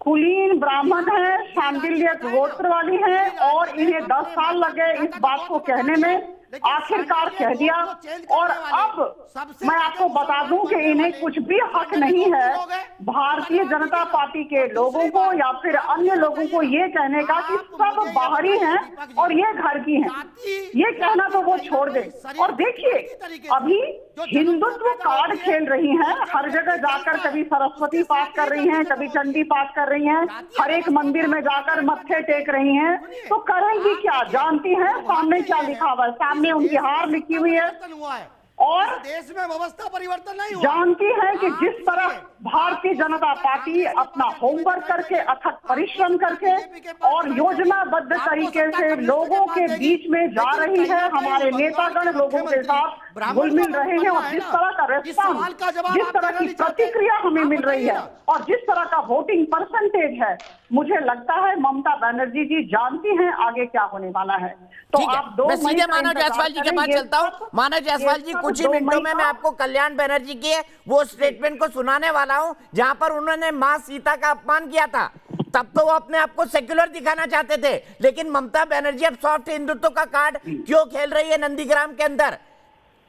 कुलीन ब्राह्मण है, शांडिल्य गोत्र वाली है और इन्हें 10 साल लगे इस बात को कहने में, आखिरकार कह दिया। और अब मैं आपको बता दूं कि इन्हें कुछ भी हक नहीं है भारतीय जनता पार्टी के लोगों को या फिर अन्य लोगों को ये कहने का कि सब बाहरी हैं और ये घर की हैं। ये कहना तो वो छोड़ दे। और देखिए, अभी हिंदुत्व कार्ड खेल रही हैं, हर जगह जाकर कभी सरस्वती पाठ कर रही हैं, कभी चंडी पाठ कर रही हैं, हर एक मंदिर में जाकर मत्थे टेक रही हैं। तो करेंगी क्या? जानती हैं सामने क्या लिखा हुआ है, सामने उनकी हार लिखी हुई है और देश में व्यवस्था परिवर्तन नहीं हुआ। जानती है कि जिस तरह भारतीय जनता पार्टी अपना होमवर्क करके, अथक परिश्रम करके और योजनाबद्ध तरीके से लोगों के बीच में जा रही है, हमारे नेतागण लोगों के साथ घुल मिल रहे हैं और जिस तरह का रेस्पॉन्स, जिस तरह की प्रतिक्रिया हमें मिल रही है और जिस तरह का वोटिंग परसेंटेज है, मुझे लगता है ममता बनर्जी जी जानती हैं आगे क्या होने वाला है। तो आप 2 मैं सीधे मानव जायसवाल जी के पास चलता हूँ। मानव जायसवाल जी, कुछ ही मिनटों में मैं आपको कल्याण बनर्जी के वो स्टेटमेंट को सुनाने वाला हूं जहां पर उन्होंने मां सीता का अपमान किया था। तब तो वो अपने आप को सेक्युलर दिखाना चाहते थे, लेकिन ममता बनर्जी अब सॉफ्ट हिंदुत्व का कार्ड क्यों खेल रही है नंदीग्राम के अंदर?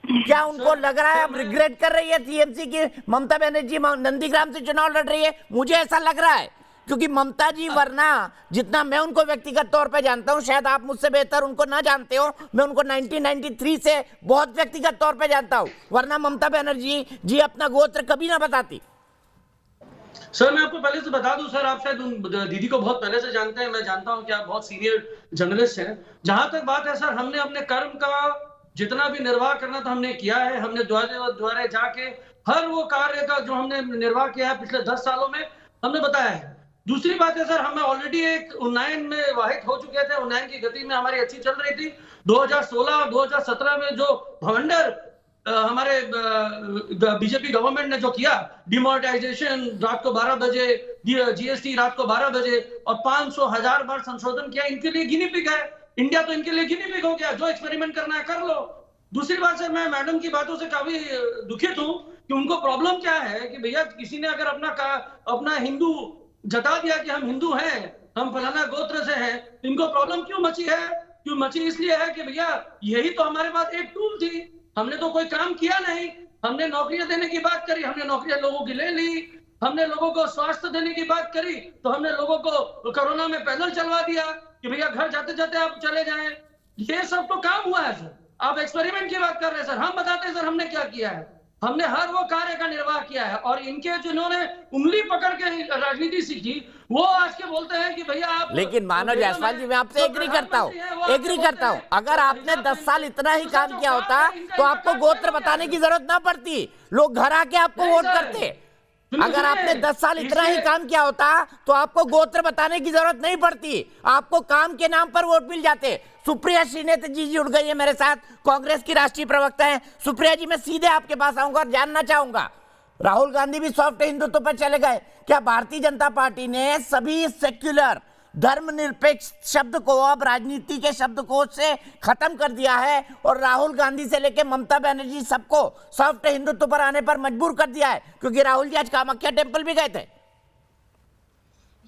क्या उनको लग रहा है, अब रिग्रेट कर रही है टीएमसी की ममता बनर्जी नंदीग्राम से चुनाव लड़ रही है? मुझे ऐसा लग रहा है, क्योंकि ममता जी, वरना जितना मैं उनको व्यक्तिगत तौर पे जानता हूं, शायद आप मुझसे बेहतर उनको ना जानते हो, मैं उनको 1993 से बहुत व्यक्तिगत तौर पे जानता हूं, वरना ममता बनर्जी जी अपना गोत्र कभी ना बताती। सर, मैं आपको पहले से बता दूं, सर आप शायद दीदी को बहुत पहले से जानते हैं, मैं जानता हूं कि आप बहुत सीनियर जर्नलिस्ट हैं। जहां तक बात है सर, हमने अपने कर्म का जितना भी निर्वाह करना था हमने किया है। हमने द्वारे जाके हर वो कार्य का जो हमने निर्वाह किया है पिछले 10 सालों में हमने बताया है। दूसरी बात है सर, हमें ऑलरेडी एक उन्नयन में वाहित हो चुके थे, उन्नयन की गति में हमारी अच्छी चल रही थी। 2016 और 2017 में जो भवंडर हमारे बीजेपी गवर्नमेंट ने जो किया, डिमोनेटाइजेशन रात को 12 बजे, जीएसटी रात को 12 बजे और 500,000 बार संशोधन किया, इनके लिए गिनी पिग है। इंडिया तो इनके लिए गिनी पिग हो गया, जो एक्सपेरिमेंट करना है कर लो। दूसरी बात सर, मैं मैडम की बातों से काफी दुखित हूं कि उनको प्रॉब्लम क्या है कि भैया किसी ने अगर अपना हिंदू जता दिया कि हम हिंदू हैं, हम फलाना गोत्र से हैं, इनको प्रॉब्लम क्यों मची है? क्यों मची? इसलिए है कि भैया यही तो हमारे पास एक टूल थी, हमने तो कोई काम किया नहीं। हमने नौकरियां देने की बात करी, हमने नौकरियां लोगों की ले ली। हमने लोगों को स्वास्थ्य देने की बात करी तो हमने लोगों को कोरोना में पैदल चलवा दिया कि भैया घर जाते जाते आप चले जाएं। ये सब तो काम हुआ है सर। आप एक्सपेरिमेंट की बात कर रहे हैं सर, हम बताते हैं सर हमने क्या किया है। हमने हर वो कार्य का निर्वाह किया है और इनके जिन्होंने उंगली पकड़ के राजनीति सीखी वो आज के बोलते हैं कि भैया आप। लेकिन मानव जायसवाल जी, मैं आपसे एग्री करता हूँ, अगर आपने 10 साल इतना ही काम किया होता तो आपको गोत्र बताने की जरूरत ना पड़ती, लोग घर आके आपको वोट करते। अगर आपने 10 साल इतना ही काम किया होता तो आपको गोत्र बताने की जरूरत नहीं पड़ती, आपको काम के नाम पर वोट मिल जाते। सुप्रिया श्रीनेत जी जुड़ गई है मेरे साथ, कांग्रेस की राष्ट्रीय प्रवक्ता हैं। सुप्रिया जी, मैं सीधे आपके पास आऊंगा और जानना चाहूंगा, राहुल गांधी भी सॉफ्ट हिंदुत्व पर चले गए, क्या भारतीय जनता पार्टी ने सभी सेक्युलर धर्मनिरपेक्ष शब्द को अब राजनीति के शब्दकोश से खत्म कर दिया है और राहुल गांधी से लेकर ममता बनर्जी सबको सॉफ्ट हिंदुत्व पर आने पर मजबूर कर दिया है? क्योंकि राहुल जी आज कामाख्या टेम्पल भी गए थे।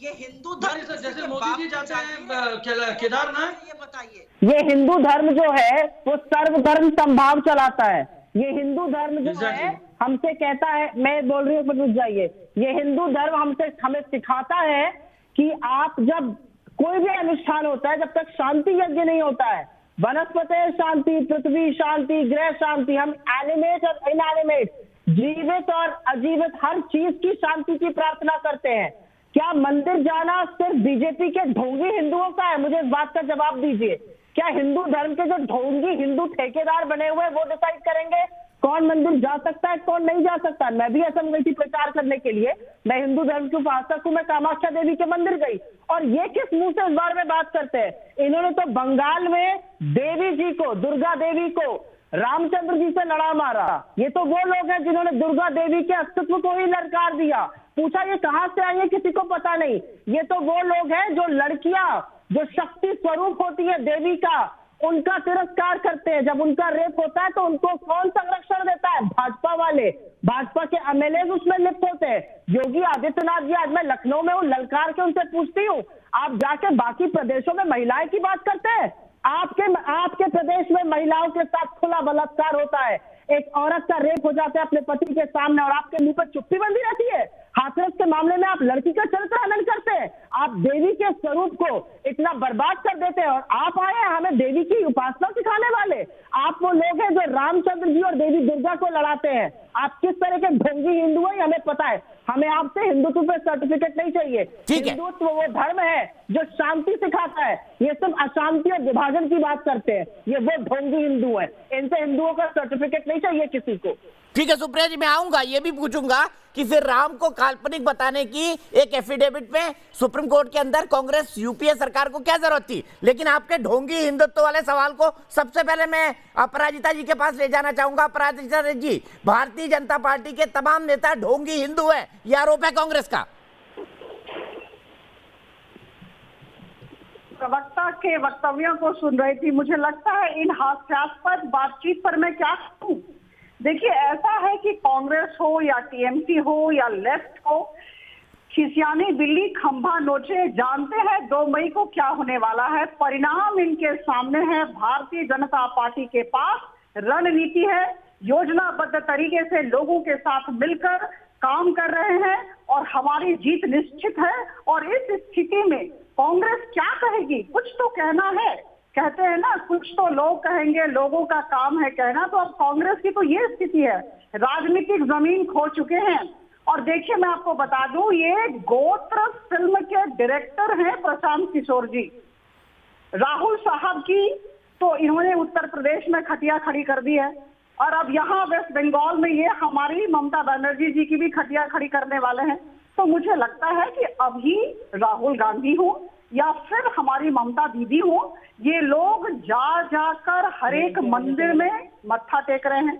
ये हिंदू नहीं सर, जैसे मोदी जी जाते हैं केदारनाथ, ये बताइए। ये हिंदू धर्म जो है वो सर्वधर्म संभाव चलाता है। ये हिंदू धर्म जो है हमसे कहता है, मैं बोल रही हूँ रुक जाइए, ये हिंदू धर्म हमें सिखाता है कि आप जब कोई भी अनुष्ठान होता है, जब तक शांति यज्ञ नहीं होता है, वनस्पति शांति, पृथ्वी शांति, ग्रह शांति, हम एनिमेट और इनएनिमेट, जीवित और अजीवित हर चीज की शांति की प्रार्थना करते हैं। क्या मंदिर जाना सिर्फ बीजेपी के ढोंगी हिंदुओं का है? मुझे इस बात का जवाब दीजिए। क्या हिंदू धर्म के जो ढोंगी हिंदू ठेकेदार बने हुए वो डिसाइड करेंगे कौन मंदिर जा सकता है, कौन नहीं जा सकता? मैं भी असम गई थी प्रचार करने के लिए, मैं हिंदू धर्म के उपासक हूं, मैं कामाख्या देवी के मंदिर गई, और ये किस मुंह से इस बारे में बात करते हैं? इन्होंने तो बंगाल में देवी जी को, दुर्गा देवी को रामचंद्र जी से लड़ा मारा। ये तो वो लोग हैं जिन्होंने दुर्गा देवी के अस्तित्व को ही ललकार दिया। पूछा ये कहां से आई है किसी को पता नहीं। ये तो वो लोग हैं जो लड़कियां, जो शक्ति स्वरूप होती है देवी का, उनका तिरस्कार करते हैं। जब उनका रेप होता है तो उनको कौन संरक्षण देता है? भाजपा वाले, भाजपा के एमएलए उसमें लिप्त होते हैं। योगी आदित्यनाथ जी, आज मैं लखनऊ में हूँ, ललकार के उनसे पूछती हूँ, आप जाके बाकी प्रदेशों में महिलाएं की बात करते हैं? आपके प्रदेश में महिलाओं के साथ खुला बलात्कार होता है, एक औरत का रेप हो जाता है अपने पति के सामने और आपके मुंह पर चुप्पी बंदी रहती है। हाथरस के मामले में आप लड़की का चरित्र हनन करते हैं, आप देवी के स्वरूप को इतना बर्बाद कर देते हैं, और आप आए हैं हमें देवी की उपासना सिखाने वाले। आप वो लोग हैं जो रामचंद्र जी और देवी दुर्गा को लड़ाते हैं। आप किस तरह के ढोंगी हिंदू हैं हमें पता है। हमें आपसे हिंदुत्व पे सर्टिफिकेट नहीं चाहिए। हिंदुत्व वो धर्म है जो शांति सिखाता है। ये सिर्फ अशांति और विभाजन की बात करते हैं, ये वो ढोंगी हिंदू हैं। इनसे हिंदुओं का सर्टिफिकेट नहीं चाहिए किसी को। ठीक है सुप्रिया जी, मैं आऊंगा, ये भी पूछूंगा कि फिर राम को काल्पनिक बताने की एक एफिडेविट में सुप्रीम कोर्ट के अंदर कांग्रेस यूपीए सरकार को क्या जरूरत थी? लेकिन आपके ढोंगी हिंदुत्व वाले सवाल को सबसे पहले मैं अपराजिता जी के पास ले जाना चाहूंगा। अपराजिता जी, भारतीय जनता पार्टी के तमाम नेता ढोंगी हिंदू है, यह आरोप है कांग्रेस का। प्रवक्ता के वक्तव्यों को सुन रही थी, मुझे लगता है इन हास्यास्पद बातचीत पर मैं क्या कहूं। देखिए, ऐसा है कि कांग्रेस हो या टीएमसी हो या लेफ्ट हो, खिसियानी बिल्ली खंभा नोचे, जानते हैं 2 मई को क्या होने वाला है। परिणाम इनके सामने है। भारतीय जनता पार्टी के पास रणनीति है, योजनाबद्ध तरीके से लोगों के साथ मिलकर काम कर रहे हैं और हमारी जीत निश्चित है। और इस स्थिति में कांग्रेस क्या कहेगी? कुछ तो कहना है। कहते हैं ना, कुछ तो लोग कहेंगे, लोगों का काम है कहना। तो अब कांग्रेस की तो ये स्थिति है, राजनीतिक जमीन खो चुके हैं। और देखिए, मैं आपको बता दूं, ये गोत्र फिल्म के डायरेक्टर हैं प्रशांत किशोर जी। राहुल साहब की तो इन्होंने उत्तर प्रदेश में खटिया खड़ी कर दी है, और अब यहाँ वेस्ट बंगाल में ये हमारी ममता बनर्जी जी की भी खटिया खड़ी करने वाले हैं। तो मुझे लगता है कि अभी राहुल गांधी हो या फिर हमारी ममता दीदी हो, ये लोग जा जाकर हर एक मंदिर में मत्था टेक रहे हैं।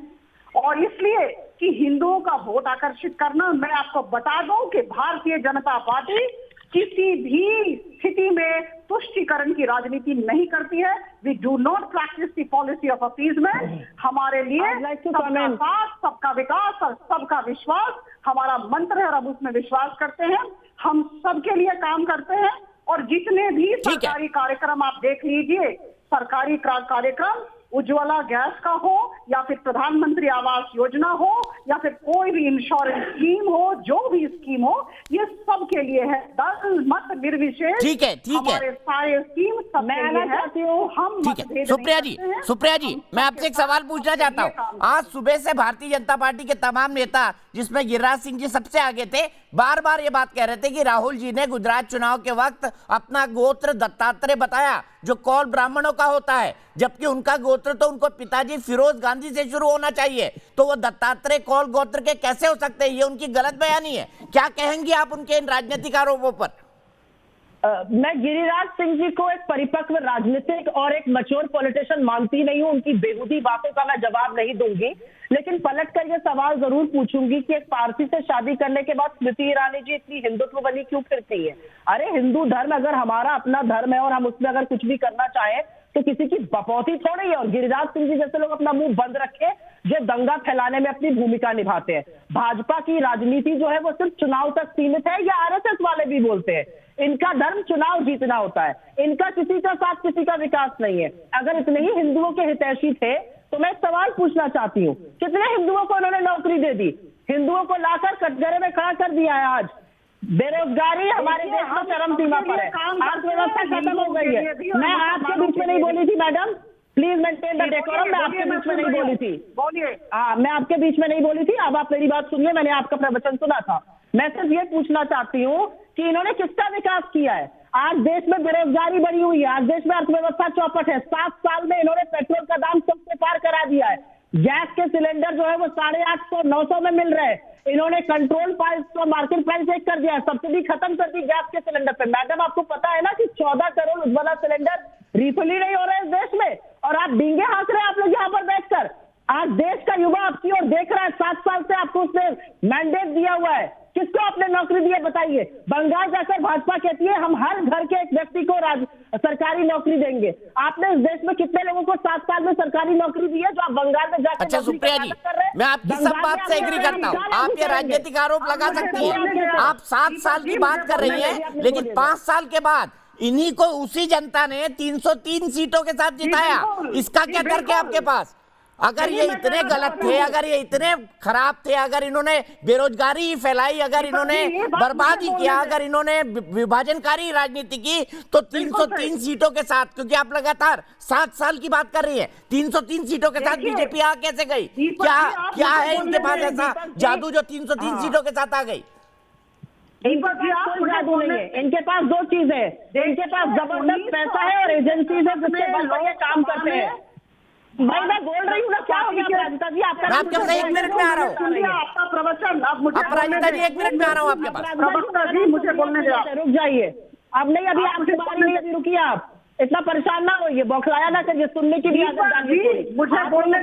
और इसलिए कि हिंदुओं का वोट आकर्षित करना, मैं आपको बता दूं कि भारतीय जनता पार्टी किसी भी स्थिति में तुष्टीकरण की राजनीति नहीं करती है। We do not practice the policy of appeasement. हमारे लिए सबका साथ, सबका विकास और सबका विश्वास हमारा मंत्र है और अब उसमें विश्वास करते हैं। हम सबके लिए काम करते हैं और जितने भी सरकारी कार्यक्रम आप देख लीजिए, सरकारी कार्यक्रम उज्ज्वला गैस का हो या फिर प्रधानमंत्री आवास योजना हो या फिर कोई भी इंश्योरेंस स्कीम हो, जो भी स्कीम हो, ये सबके लिए है। दल मत निर्विशेष, ठीक है, ठीक है, हमारे सारे स्कीम सबके लिए है। हम ठीक है। सुप्रिया जी, मैं आपसे एक सवाल पूछना चाहता हूँ। आज सुबह से भारतीय जनता पार्टी के तमाम नेता, जिसमें गिरिराज सिंह जी सबसे आगे थे, बार बार ये बात कह रहे थे कि राहुल जी ने गुजरात चुनाव के वक्त अपना गोत्र दत्तात्रेय बताया, जो कौल ब्राह्मणों का होता है, जबकि उनका गोत्र तो उनको पिताजी फिरोज गांधी से शुरू होना चाहिए। तो वो दत्तात्रेय कौल गोत्र के कैसे हो सकते हैं? ये उनकी गलत बयानी है। क्या कहेंगी आप उनके इन राजनीतिक आरोपों पर? मैं गिरिराज सिंह जी को एक परिपक्व राजनीतिक और एक मैच्योर पॉलिटिशियन मानती नहीं हूं। उनकी बेहूदी बातों का मैं जवाब नहीं दूंगी, लेकिन पलट कर ये सवाल जरूर पूछूंगी कि एक पारसी से शादी करने के बाद स्मृति ईरानी जी इतनी हिंदुत्व बनी क्यों फिरती है? अरे हिंदू धर्म अगर हमारा अपना धर्म है और हम उसमें अगर कुछ भी करना चाहें तो किसी की बपौती थोड़ी है। और गिरिराज सिंह जी जैसे लोग अपना मुंह बंद रखे जो दंगा फैलाने में अपनी भूमिका निभाते हैं। भाजपा की राजनीति जो है वो सिर्फ चुनाव तक सीमित है, या आरएसएस वाले भी बोलते हैं। इनका धर्म चुनाव जीतना होता है, इनका किसी का साथ किसी का विकास नहीं है। अगर इतने ही हिंदुओं के हितैषी थे तो मैं एक सवाल पूछना चाहती हूँ, कितने हिंदुओं को उन्होंने नौकरी दे दी? हिंदुओं को लाकर कटघरे में खड़ा कर दिया है। आज बेरोजगारी हमारे देश में चरम सीमा पर है, अर्थव्यवस्था खत्म हो गई है। मैं आपके बीच में नहीं बोली थी madam, please maintain the decorum. मैं आपके बीच में नहीं बोली थी, बोलिए। हाँ, मैं आपके बीच में नहीं बोली थी। अब आप मेरी बात सुनिए, मैंने आपका प्रवचन सुना था। मैं सिर्फ ये पूछना चाहती हूँ कि इन्होंने किसका विकास किया है? आज देश में बेरोजगारी बढ़ी हुई है, आज देश में अर्थव्यवस्था चौपट है। 7 साल में इन्होंने पेट्रोल का दाम 100 से पार करा दिया है। गैस के सिलेंडर जो है वो 850 900 में मिल रहे हैं। इन्होंने कंट्रोल प्राइस को मार्केट प्राइस एक कर दिया है, सब्सिडी खत्म कर दी गैस के सिलेंडर पे। मैडम आपको पता है ना कि 14 करोड़ उज्ज्वला सिलेंडर रिफिल ही नहीं हो रहे इस देश में, और आप डींगे हाँक रहे हैं आप लोग यहाँ पर बैठकर। आज देश का युवा आपकी ओर देख रहा है। 7 साल से आपको उसने मैंडेट दिया हुआ है, किसको आपने नौकरी दी है बताइए? बंगाल जाकर भाजपा कहती है हम हर घर के एक व्यक्ति को सरकारी नौकरी देंगे। आपने इस देश में कितने लोगों को 7 साल में सरकारी नौकरी दी है जो आप बंगाल में जाकर? अच्छा सुप्रिया जी, मैं आपकी सब बात से एग्री करता हूँ। आप ये राजनीतिक आरोप लगा सकती हैं। आप 7 साल की बात कर रही हैं, लेकिन 5 साल के बाद इन्हीं को उसी जनता ने 303 सीटों के साथ जिताया। इसका क्या तर्क है आपके पास? अगर ये इतने गलत थे, अगर ये इतने खराब थे, अगर इन्होंने बेरोजगारी फैलाई, अगर इन्होंने बर्बादी किया, अगर इन्होंने विभाजनकारी राजनीति की, तो 303 सीटों के साथ, क्योंकि आप लगातार 7 साल की बात कर रही है, 303 सीटों के साथ बीजेपी आ कैसे गई? क्या है इनके पास ऐसा जादू जो 303 सीटों के साथ आ गई? जादू नहीं है इनके पास। 2 चीजें है, इनके पास जबरदस्त पैसा है और एजेंसी से बढ़िया काम करते हैं। भाई मैं बोल रही हूँ ना, क्या हो गया राजनीता जी? आपके पास 1 मिनट में आ रहा हूँ, आपका प्रवचन। अब मुझे राजनीता जी 1 मिनट में आ रहा हूँ आपके पास। प्रवक्ता जी मुझे बोलने दे, रुक जाइए। अब नहीं, अभी आपकी बारी नहीं, अभी रुकिए। आप इतना परेशान ना होइए, बौखलाया ना करिए, सुनने की भी आदत। मुझे बोलने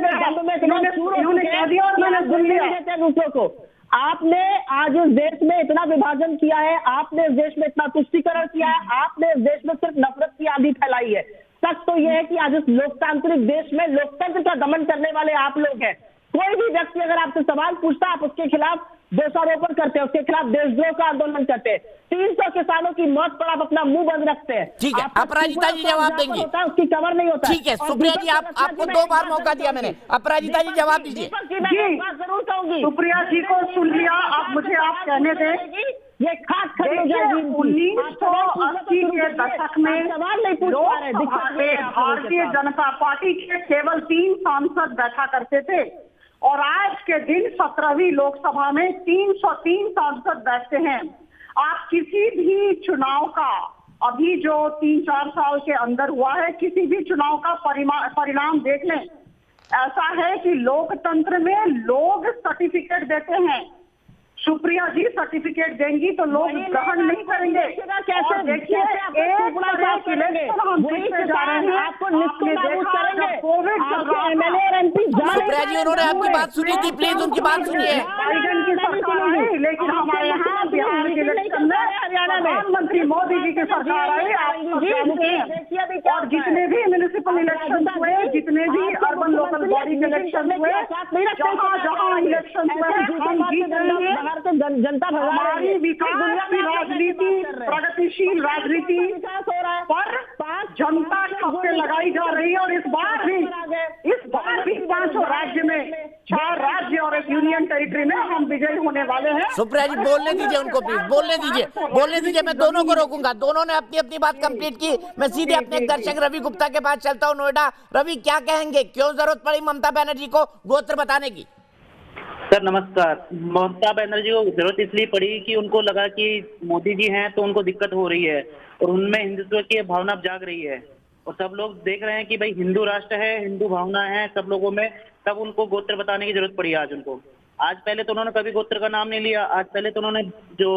दे, दूसरों को। आपने आज इस देश में इतना विभाजन किया है, आपने इस देश में इतना तुष्टीकरण किया है, आपने इस देश में सिर्फ नफरत की आंधी फैलाई है। सच तो यह है कि आज इस लोकतांत्रिक देश में लोकतंत्र का दमन करने वाले आप लोग हैं। कोई भी व्यक्ति अगर आपसे सवाल पूछता है, आप उसके खिलाफ दोषारोपण करते हैं, उसके खिलाफ देशद्रोह का आंदोलन करते हैं। 300 किसानों की मौत पर आप अपना मुंह बंद रखते हैं। ठीक है, अपराजिता जी जवाब देंगी। उसकी कवर नहीं होता। ठीक है सुप्रिया जी, आपको 2 बार मौका दिया मैंने। अपराजिता जी जवाब दीजिए। जरूर कहूंगी। सुप्रिया जी को सुन लिया, अब मुझे आप कहने दें। ये खास 1980 के दशक में लोकसभा में भारतीय जनता पार्टी के केवल 3 सांसद बैठा करते थे, और आज के दिन 17वीं लोकसभा में 303 सांसद बैठते हैं। आप किसी भी चुनाव का, अभी जो 3-4 साल के अंदर हुआ है, किसी भी चुनाव का परिणाम देख लें। ऐसा है कि लोकतंत्र में लोग सर्टिफिकेट देते हैं। सुप्रिया जी सर्टिफिकेट देंगी तो लोग ग्रहण नहीं करेंगे। कैसे देखिए, एक इलेक्शन हम देखते जा रहे हैं, आपने देखा जब कोविड चल रहा था। सुप्रिया जी उन्होंने आपकी बात सुनी थी, प्लीज उनकी बात सुनिए। बाइडेन की सरकार आई, लेकिन हमारे यहाँ बिहार के इलेक्शन में प्रधानमंत्री मोदी जी की सरकार आई। आप जानते हैं, और जितने भी म्यूनिसिपल इलेक्शन हुए, जितने भी अर्बन लोकल बॉडी के इलेक्शन हुए, जहाँ इलेक्शन हुए हम जीत रहे हैं। जनता हमारी विकास की राजनीति, प्रगतिशील राजनीति पर जनता ठप्पे लगाई जा रही है। और इस बार भी 5 राज्य में, 4 राज्य और एक यूनियन टेरिटरी में हम विजयी होने वाले हैं। सुप्रिया जी बोलने दीजिए उनको, प्लीज बोलने दीजिए। मैं दोनों को रोकूंगा, दोनों ने अपनी अपनी बात कंप्लीट की। मैं सीधे अपने एक दर्शक रवि गुप्ता के पास चलता हूँ, नोएडा। रवि क्या कहेंगे, क्यों जरूरत पड़ी ममता बनर्जी को गोत्र बताने की? सर नमस्कार। ममता बनर्जी को जरूरत इसलिए पड़ी कि उनको लगा कि मोदी जी हैं तो उनको दिक्कत हो रही है, और उनमें हिंदुत्व की भावना जाग रही है, और सब लोग देख रहे हैं कि भाई हिंदू राष्ट्र है, हिंदू भावना है सब लोगों में, तब उनको गोत्र बताने की जरूरत पड़ी आज उनको। आज पहले तो उन्होंने कभी गोत्र का नाम नहीं लिया, आज पहले तो उन्होंने जो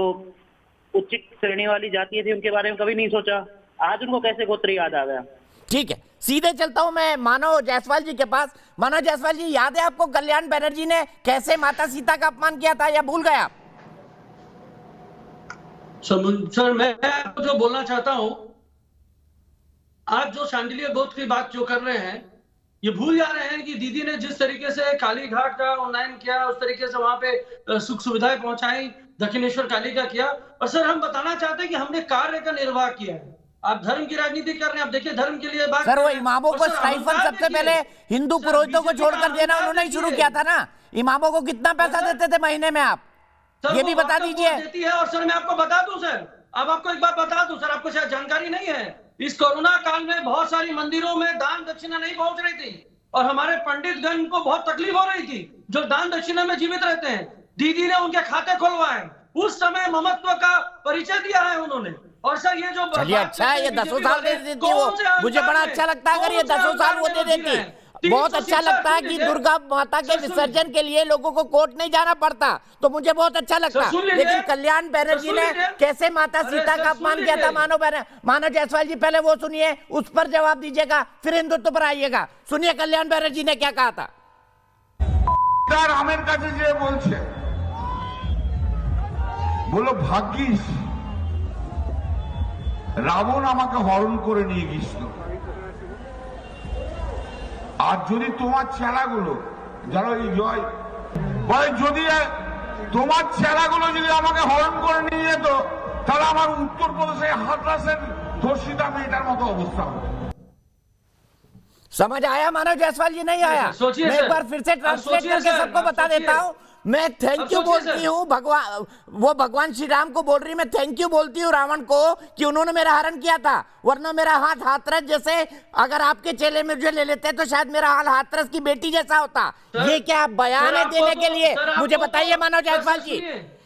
उच्च श्रेणी वाली जातियां थी उनके बारे में कभी नहीं सोचा, आज उनको कैसे गोत्र याद आ गया? ठीक है, सीधे चलता हूं मैं मानव जायसवाल जी के पास। मानव जायसवाल जी, याद है आपको कल्याण बनर्जी ने कैसे माता सीता का अपमान किया था, या भूल गए आप? सर मैं आपको जो बोलना चाहता हूं, आज जो शांडिल्य गोत्र की बात जो कर रहे हैं, ये भूल जा रहे हैं कि दीदी ने जिस तरीके से काली घाट का उन्नयन किया, उस तरीके से वहां पे सुख सुविधाएं पहुंचाई, दक्षिणेश्वर काली का किया। और सर हम बताना चाहते हैं कि हमने कार्य का निर्वाह किया है। आप धर्म की राजनीति कर रहे हैं, आप देखिए धर्म के लिए बात सर वो कर रहे हैं। इमामों और को सर, स्टाइफन अनुदान सबसे देखिए। पहले हिंदू सर, पुरोहितों को बीजेपी छोड़कर का देना अनुदान उन्होंने ही शुरू देखिए। किया था ना। इमामों को कितना पैसा सर, देते थे महीने में आप, सर, ये वो भी बता आपका दीजिए। वोट देती है। और सर मैं आपको बता दूं सर, अब आपको एक बात बता दूं सर, आपको शायद जानकारी नहीं है, इस कोरोना काल में बहुत सारी मंदिरों में दान दक्षिणा नहीं पहुंच रही थी और हमारे पंडितगण को बहुत तकलीफ हो रही थी जो दान दक्षिणा में जीवित रहते हैं। दीदी ने उनके खाते खुलवाए, उस समय ममत्व का परिचय दिया है उन्होंने। और सर ये जो चलिए अच्छा है, ये 10 साल दे देती वो, मुझे बड़ा अच्छा लगता है अगर ये 10 साल वो दे देती। बहुत अच्छा लगता है कि दुर्गा माता के विसर्जन के लिए लोगों को कोर्ट नहीं जाना पड़ता, तो मुझे बहुत अच्छा लगता। लेकिन कल्याण बैनर्जी ने कैसे माता सीता का अपमान किया था मानव जायसवाल जी, पहले वो सुनिए, उस पर जवाब दीजिएगा, फिर हिंदुत्व पर आइएगा। सुनिए कल्याण बैनर्जी ने क्या कहा था। রামের কাছে যে বলছে, বলো ভাগ্যিস রাবণ আমাকে হরণ করে নিয়ে গেছিল, আর যদি তোমার চেলাগুলো যারা এই জয় বলে, যদি তোমার চেলাগুলো যদি আমাকে হরণ করে নিয়ে যেত, তাহলে আমার উত্তরপ্রদেশে হাতরাসের ধর্ষিতা মেয়েটার মতো অবস্থা হতো। समझ आया मानव जायसवाल जी? नहीं आया? सोचिए मैं सर, एक बार फिर से ट्रांसलेट करके सर, सबको बता सोचिए। देता हूँ। मैं थैंक यू सोचिए बोलती सर। हूँ, भगवान वो भगवान श्री राम को बोल रही, मैं थैंक यू बोलती हूँ रावण को कि उन्होंने मेरा हरण किया था, वरना मेरा हाथ हाथरस जैसे, अगर आपके चेले में मुझे ले लेते तो शायद मेरा हाल हाथरस की बेटी जैसा होता। ये क्या बयान है देने के लिए? मुझे बताइए मानव जायसवाल जी,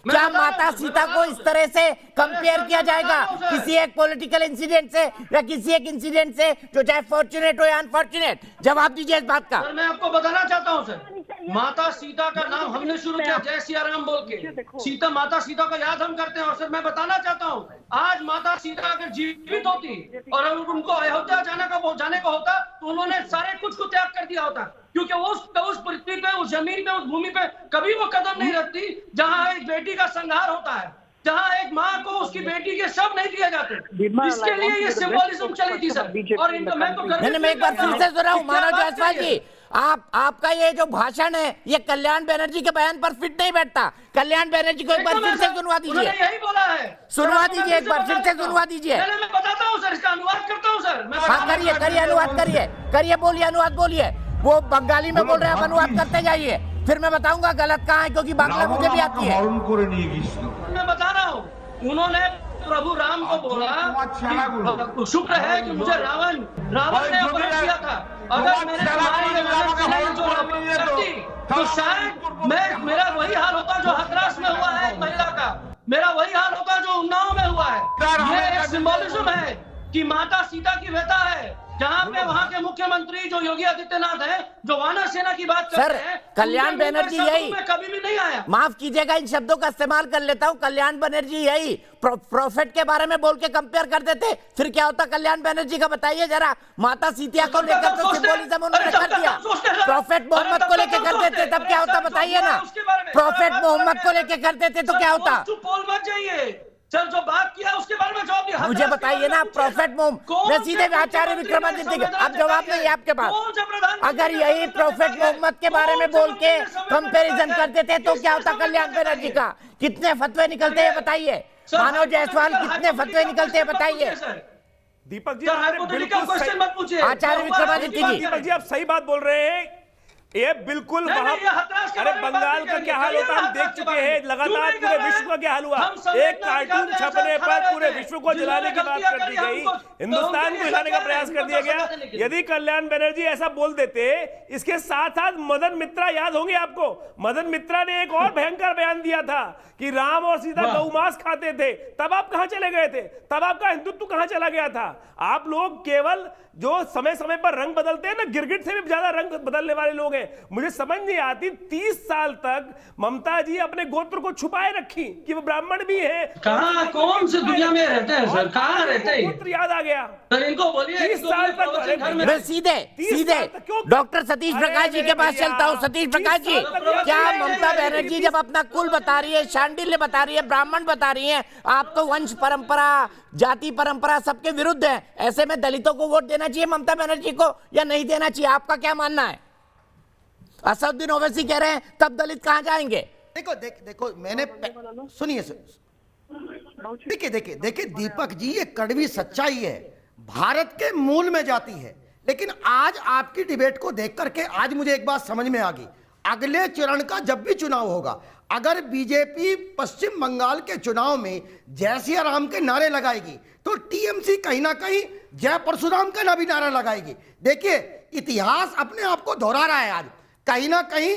क्या माता सीता को इस तरह से कंपेयर किया जाएगा किसी एक पॉलिटिकल इंसिडेंट से या किसी एक इंसिडेंट से, जो चाहे फॉर्चुनेट हो या अनफॉर्चुनेट? जवाब दीजिए इस बात का। सर मैं आपको बताना चाहता हूं सर, माता सीता का नाम हमने शुरू किया जय सिया राम बोल के, सीता माता सीता को याद हम करते हैं। और सर मैं बताना चाहता हूं, आज माता सीता अगर जीवित होती और अगर उनको अयोध्या जाने को होता तो उन्होंने सारे कुछ को त्याग कर दिया होता, क्योंकि उस पृथ्वी पे, उस जमीन पे, उस भूमि पे कभी वो कदम नहीं रखती जहां एक बेटी का संहार होता है, जहां एक माँ को उसकी बेटी के शव नहीं दिए जाते। इसके लिए ये सिंबोलिज्म चली थी सर। और इनको मैं तो मैं एक बार फिर से सुन रहा हूँ मानव जायसवाल जी, आपका ये जो भाषण है ये कल्याण बैनर्जी के बयान पर फिट नहीं बैठता। कल्याण बैनर्जी को एक बार फिर से सुनवा दीजिए, यही बोला है, सुनवा दीजिए, एक बार फिर से सुनवा दीजिए। मैं बताता हूँ सर, इसका अनुवाद करता हूँ सर। हाँ करिए, करिए अनुवाद करिए, बोलिए अनुवाद बोलिए। वो बंगाली में बोल रहे हैं, आप अनुवाद करते जाइए, फिर मैं बताऊंगा गलत कहाँ है, क्योंकि बांग्ला मुझे भी आती है। मैं बता रहा हूँ, उन्होंने प्रभु राम को बोला कि शुक्र है कि मुझे रावण ने अपहरण किया था, अगर मेरे करती तो शायद मेरा वही हाल होता जो हाथरस में हुआ है महिला का, मेरा वही हाल होता जो उन्नाव में हुआ है। ये एक सिंबोलिज्म है कि माता सीता की व्यथा है, जहाँ पे वहाँ के मुख्यमंत्री जो योगी आदित्यनाथ हैं, जो वानर सेना की बात करते हैं, कल्याण बैनर्जी यही, कभी भी नहीं आया। माफ कीजिएगा इन शब्दों का इस्तेमाल कर लेता हूँ, कल्याण बैनर्जी यही प्रॉफिट के बारे में बोल के कंपेयर कर देते, फिर क्या होता कल्याण बैनर्जी का बताइए जरा। माता सीता को लेकर तो सिंबोलिज्म उन्होंने कर दिया, प्रॉफिट मोहम्मद को लेकर कर देते तब क्या होता बताइए ना। प्रॉफिट मोहम्मद को लेकर कर देते तो क्या होता? सर जो बात किया उसके बारे में जवाब दिया, मुझे बताइए ना। प्रॉफिट मोहम्मद, मैं सीधे आचार्य विक्रमादित्य के, अब जवाब नहीं है आपके पास। अगर यही प्रॉफिट मोहम्मद के बारे में बोल के कंपैरिजन करते थे तो क्या होता कल्याण बैनर्जी का? कितने फतवे निकलते हैं बताइए, मानव जायसवाल कितने फतवे निकलते हैं बताइए। दीपक जी आचार्य विक्रमादित्य जी, दीपक जी आप सही बात बोल रहे हैं, ये बिल्कुल अरे बंगाल का क्या हाल होता है हम देख चुके हैं, लगातार पूरे विश्व का क्या हाल हुआ। एक कार्टून छपने पर पूरे विश्व को जलाने की बात कर दी गई, हिंदुस्तान को हिलाने का प्रयास कर दिया गया। यदि कल्याण बैनर्जी ऐसा बोल देते, इसके साथ साथ मदन मित्रा याद होंगे आपको, मदन मित्रा ने एक और भयंकर बयान दिया था कि राम और सीता गौमांस खाते थे, तब आप कहां चले गए थे? तब आपका हिंदुत्व कहां चला गया था? आप लोग केवल जो समय समय पर रंग बदलते हैं ना, गिरगिट से भी ज्यादा रंग बदलने वाले लोग हैं। मुझे समझ नहीं आती, 30 साल तक ममता जी अपने गोत्र को छुपाए रखी कि वो ब्राह्मण भी है। कहां कौन सी दुनिया में रहते हैं सर, कहां रहते हैं? गोत्र याद आ गया सर, इनको बोलिए 30 साल तक। मैं सीधे डॉक्टर सतीश प्रकाश जी के पास चलता हूँ। सतीश प्रकाश जी, क्या ममता बनर्जी जब अपना कुल बता रही है, शांडिल्य बता रही है, ब्राह्मण बता रही है, आप तो वंश परंपरा, जाति परंपरा सबके विरुद्ध है, ऐसे में दलितों को वोट देना चाहिए ममता बनर्जी को या नहीं देना चाहिए? आपका क्या मानना है? असदुद्दीन ओवैसी कह रहे हैं तब दलित कहां जाएंगे? देखो मैंने सुनिए देखिए दीपक जी, ये कड़वी सच्चाई है, भारत के मूल में जाती है। लेकिन आज आपकी डिबेट को देख करके आज मुझे एक बात समझ में आ गई, अगले चरण का जब भी चुनाव होगा, अगर बीजेपी पश्चिम बंगाल के चुनाव में जय सिया राम के नारे लगाएगी तो टीएमसी कहीं ना कहीं जय परशुराम का भी नारा लगाएगी। देखिए इतिहास अपने आप को दोहरा रहा है। आज कहीं ना कहीं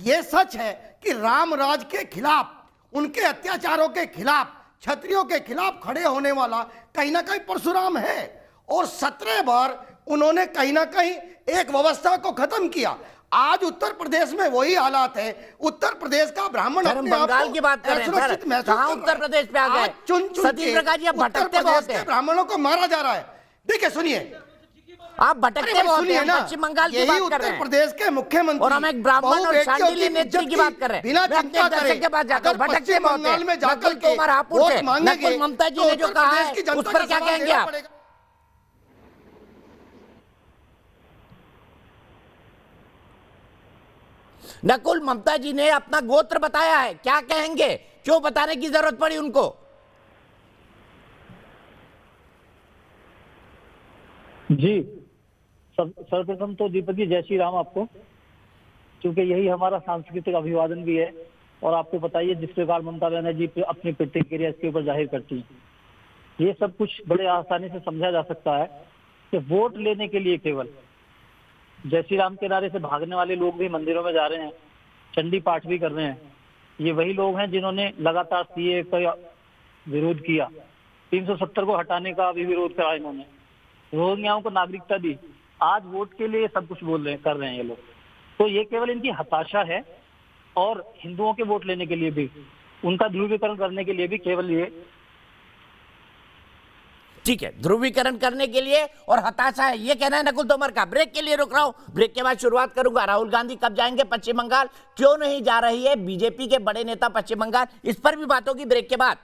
यह सच है कि राम राज के खिलाफ, उनके अत्याचारों के खिलाफ, क्षत्रियों के खिलाफ खड़े होने वाला कहीं ना कहीं परशुराम है। और 17 बार उन्होंने कहीं ना कहीं एक व्यवस्था को खत्म किया। आज उत्तर प्रदेश में वही हालात है। उत्तर प्रदेश का ब्राह्मण हम बंगाल की बात कर रहे हैं, कहाँ उत्तर प्रदेश पे आ गए? सतीश प्रकाश जी, आप भटकते बहुत हैं। ब्राह्मणों को मारा जा रहा है। देखिए सुनिए, आप भटकते बहुत हैं। पश्चिम बंगाल की बात कर रहे हैं, उत्तर प्रदेश के मुख्यमंत्री, और हम एक ब्राह्मण और शांडिल्य नेत्री की बात कर रहे हैं। बिना चिंता करे के पास जाकर भटकते बहुत हैं। नकुल कुमार हापुड़ से, नकुल ममता जी ने जो कहा है उस पर क्या कहेंगे आप? नकुल ममता जी ने अपना गोत्र बताया है, क्या कहेंगे? क्यों बताने की जरूरत पड़ी उनको? जी, सर्वप्रथम तो दीपक जी जय श्री राम आपको, क्योंकि यही हमारा सांस्कृतिक अभिवादन भी है। और आपको बताइए जिस प्रकार ममता बनर्जी अपनी प्रतिक्रिया इसके ऊपर जाहिर करती है, ये सब कुछ बड़े आसानी से समझा जा सकता है कि वोट लेने के लिए केवल जय श्री राम के नारे से भागने वाले लोग भी मंदिरों में जा रहे हैं, चंडी पाठ भी कर रहे हैं। ये वही लोग हैं जिन्होंने लगातार सीए का विरोध किया, 370 को हटाने का भी विरोध करा इन्होंने, रोहिंग्याओं को नागरिकता दी। आज वोट के लिए सब कुछ कर रहे हैं ये लोग। तो ये केवल इनकी हताशा है, और हिंदुओं के वोट लेने के लिए भी, उनका ध्रुवीकरण करने के लिए भी केवल ये। ठीक है, ध्रुवीकरण करने के लिए और हताशा है, ये कहना है नकुल तोमर का। ब्रेक के लिए रुक रहा हूं, ब्रेक के बाद शुरुआत करूंगा। राहुल गांधी कब जाएंगे पश्चिम बंगाल, क्यों नहीं जा रही है बीजेपी के बड़े नेता पश्चिम बंगाल, इस पर भी बात होगी ब्रेक के बाद।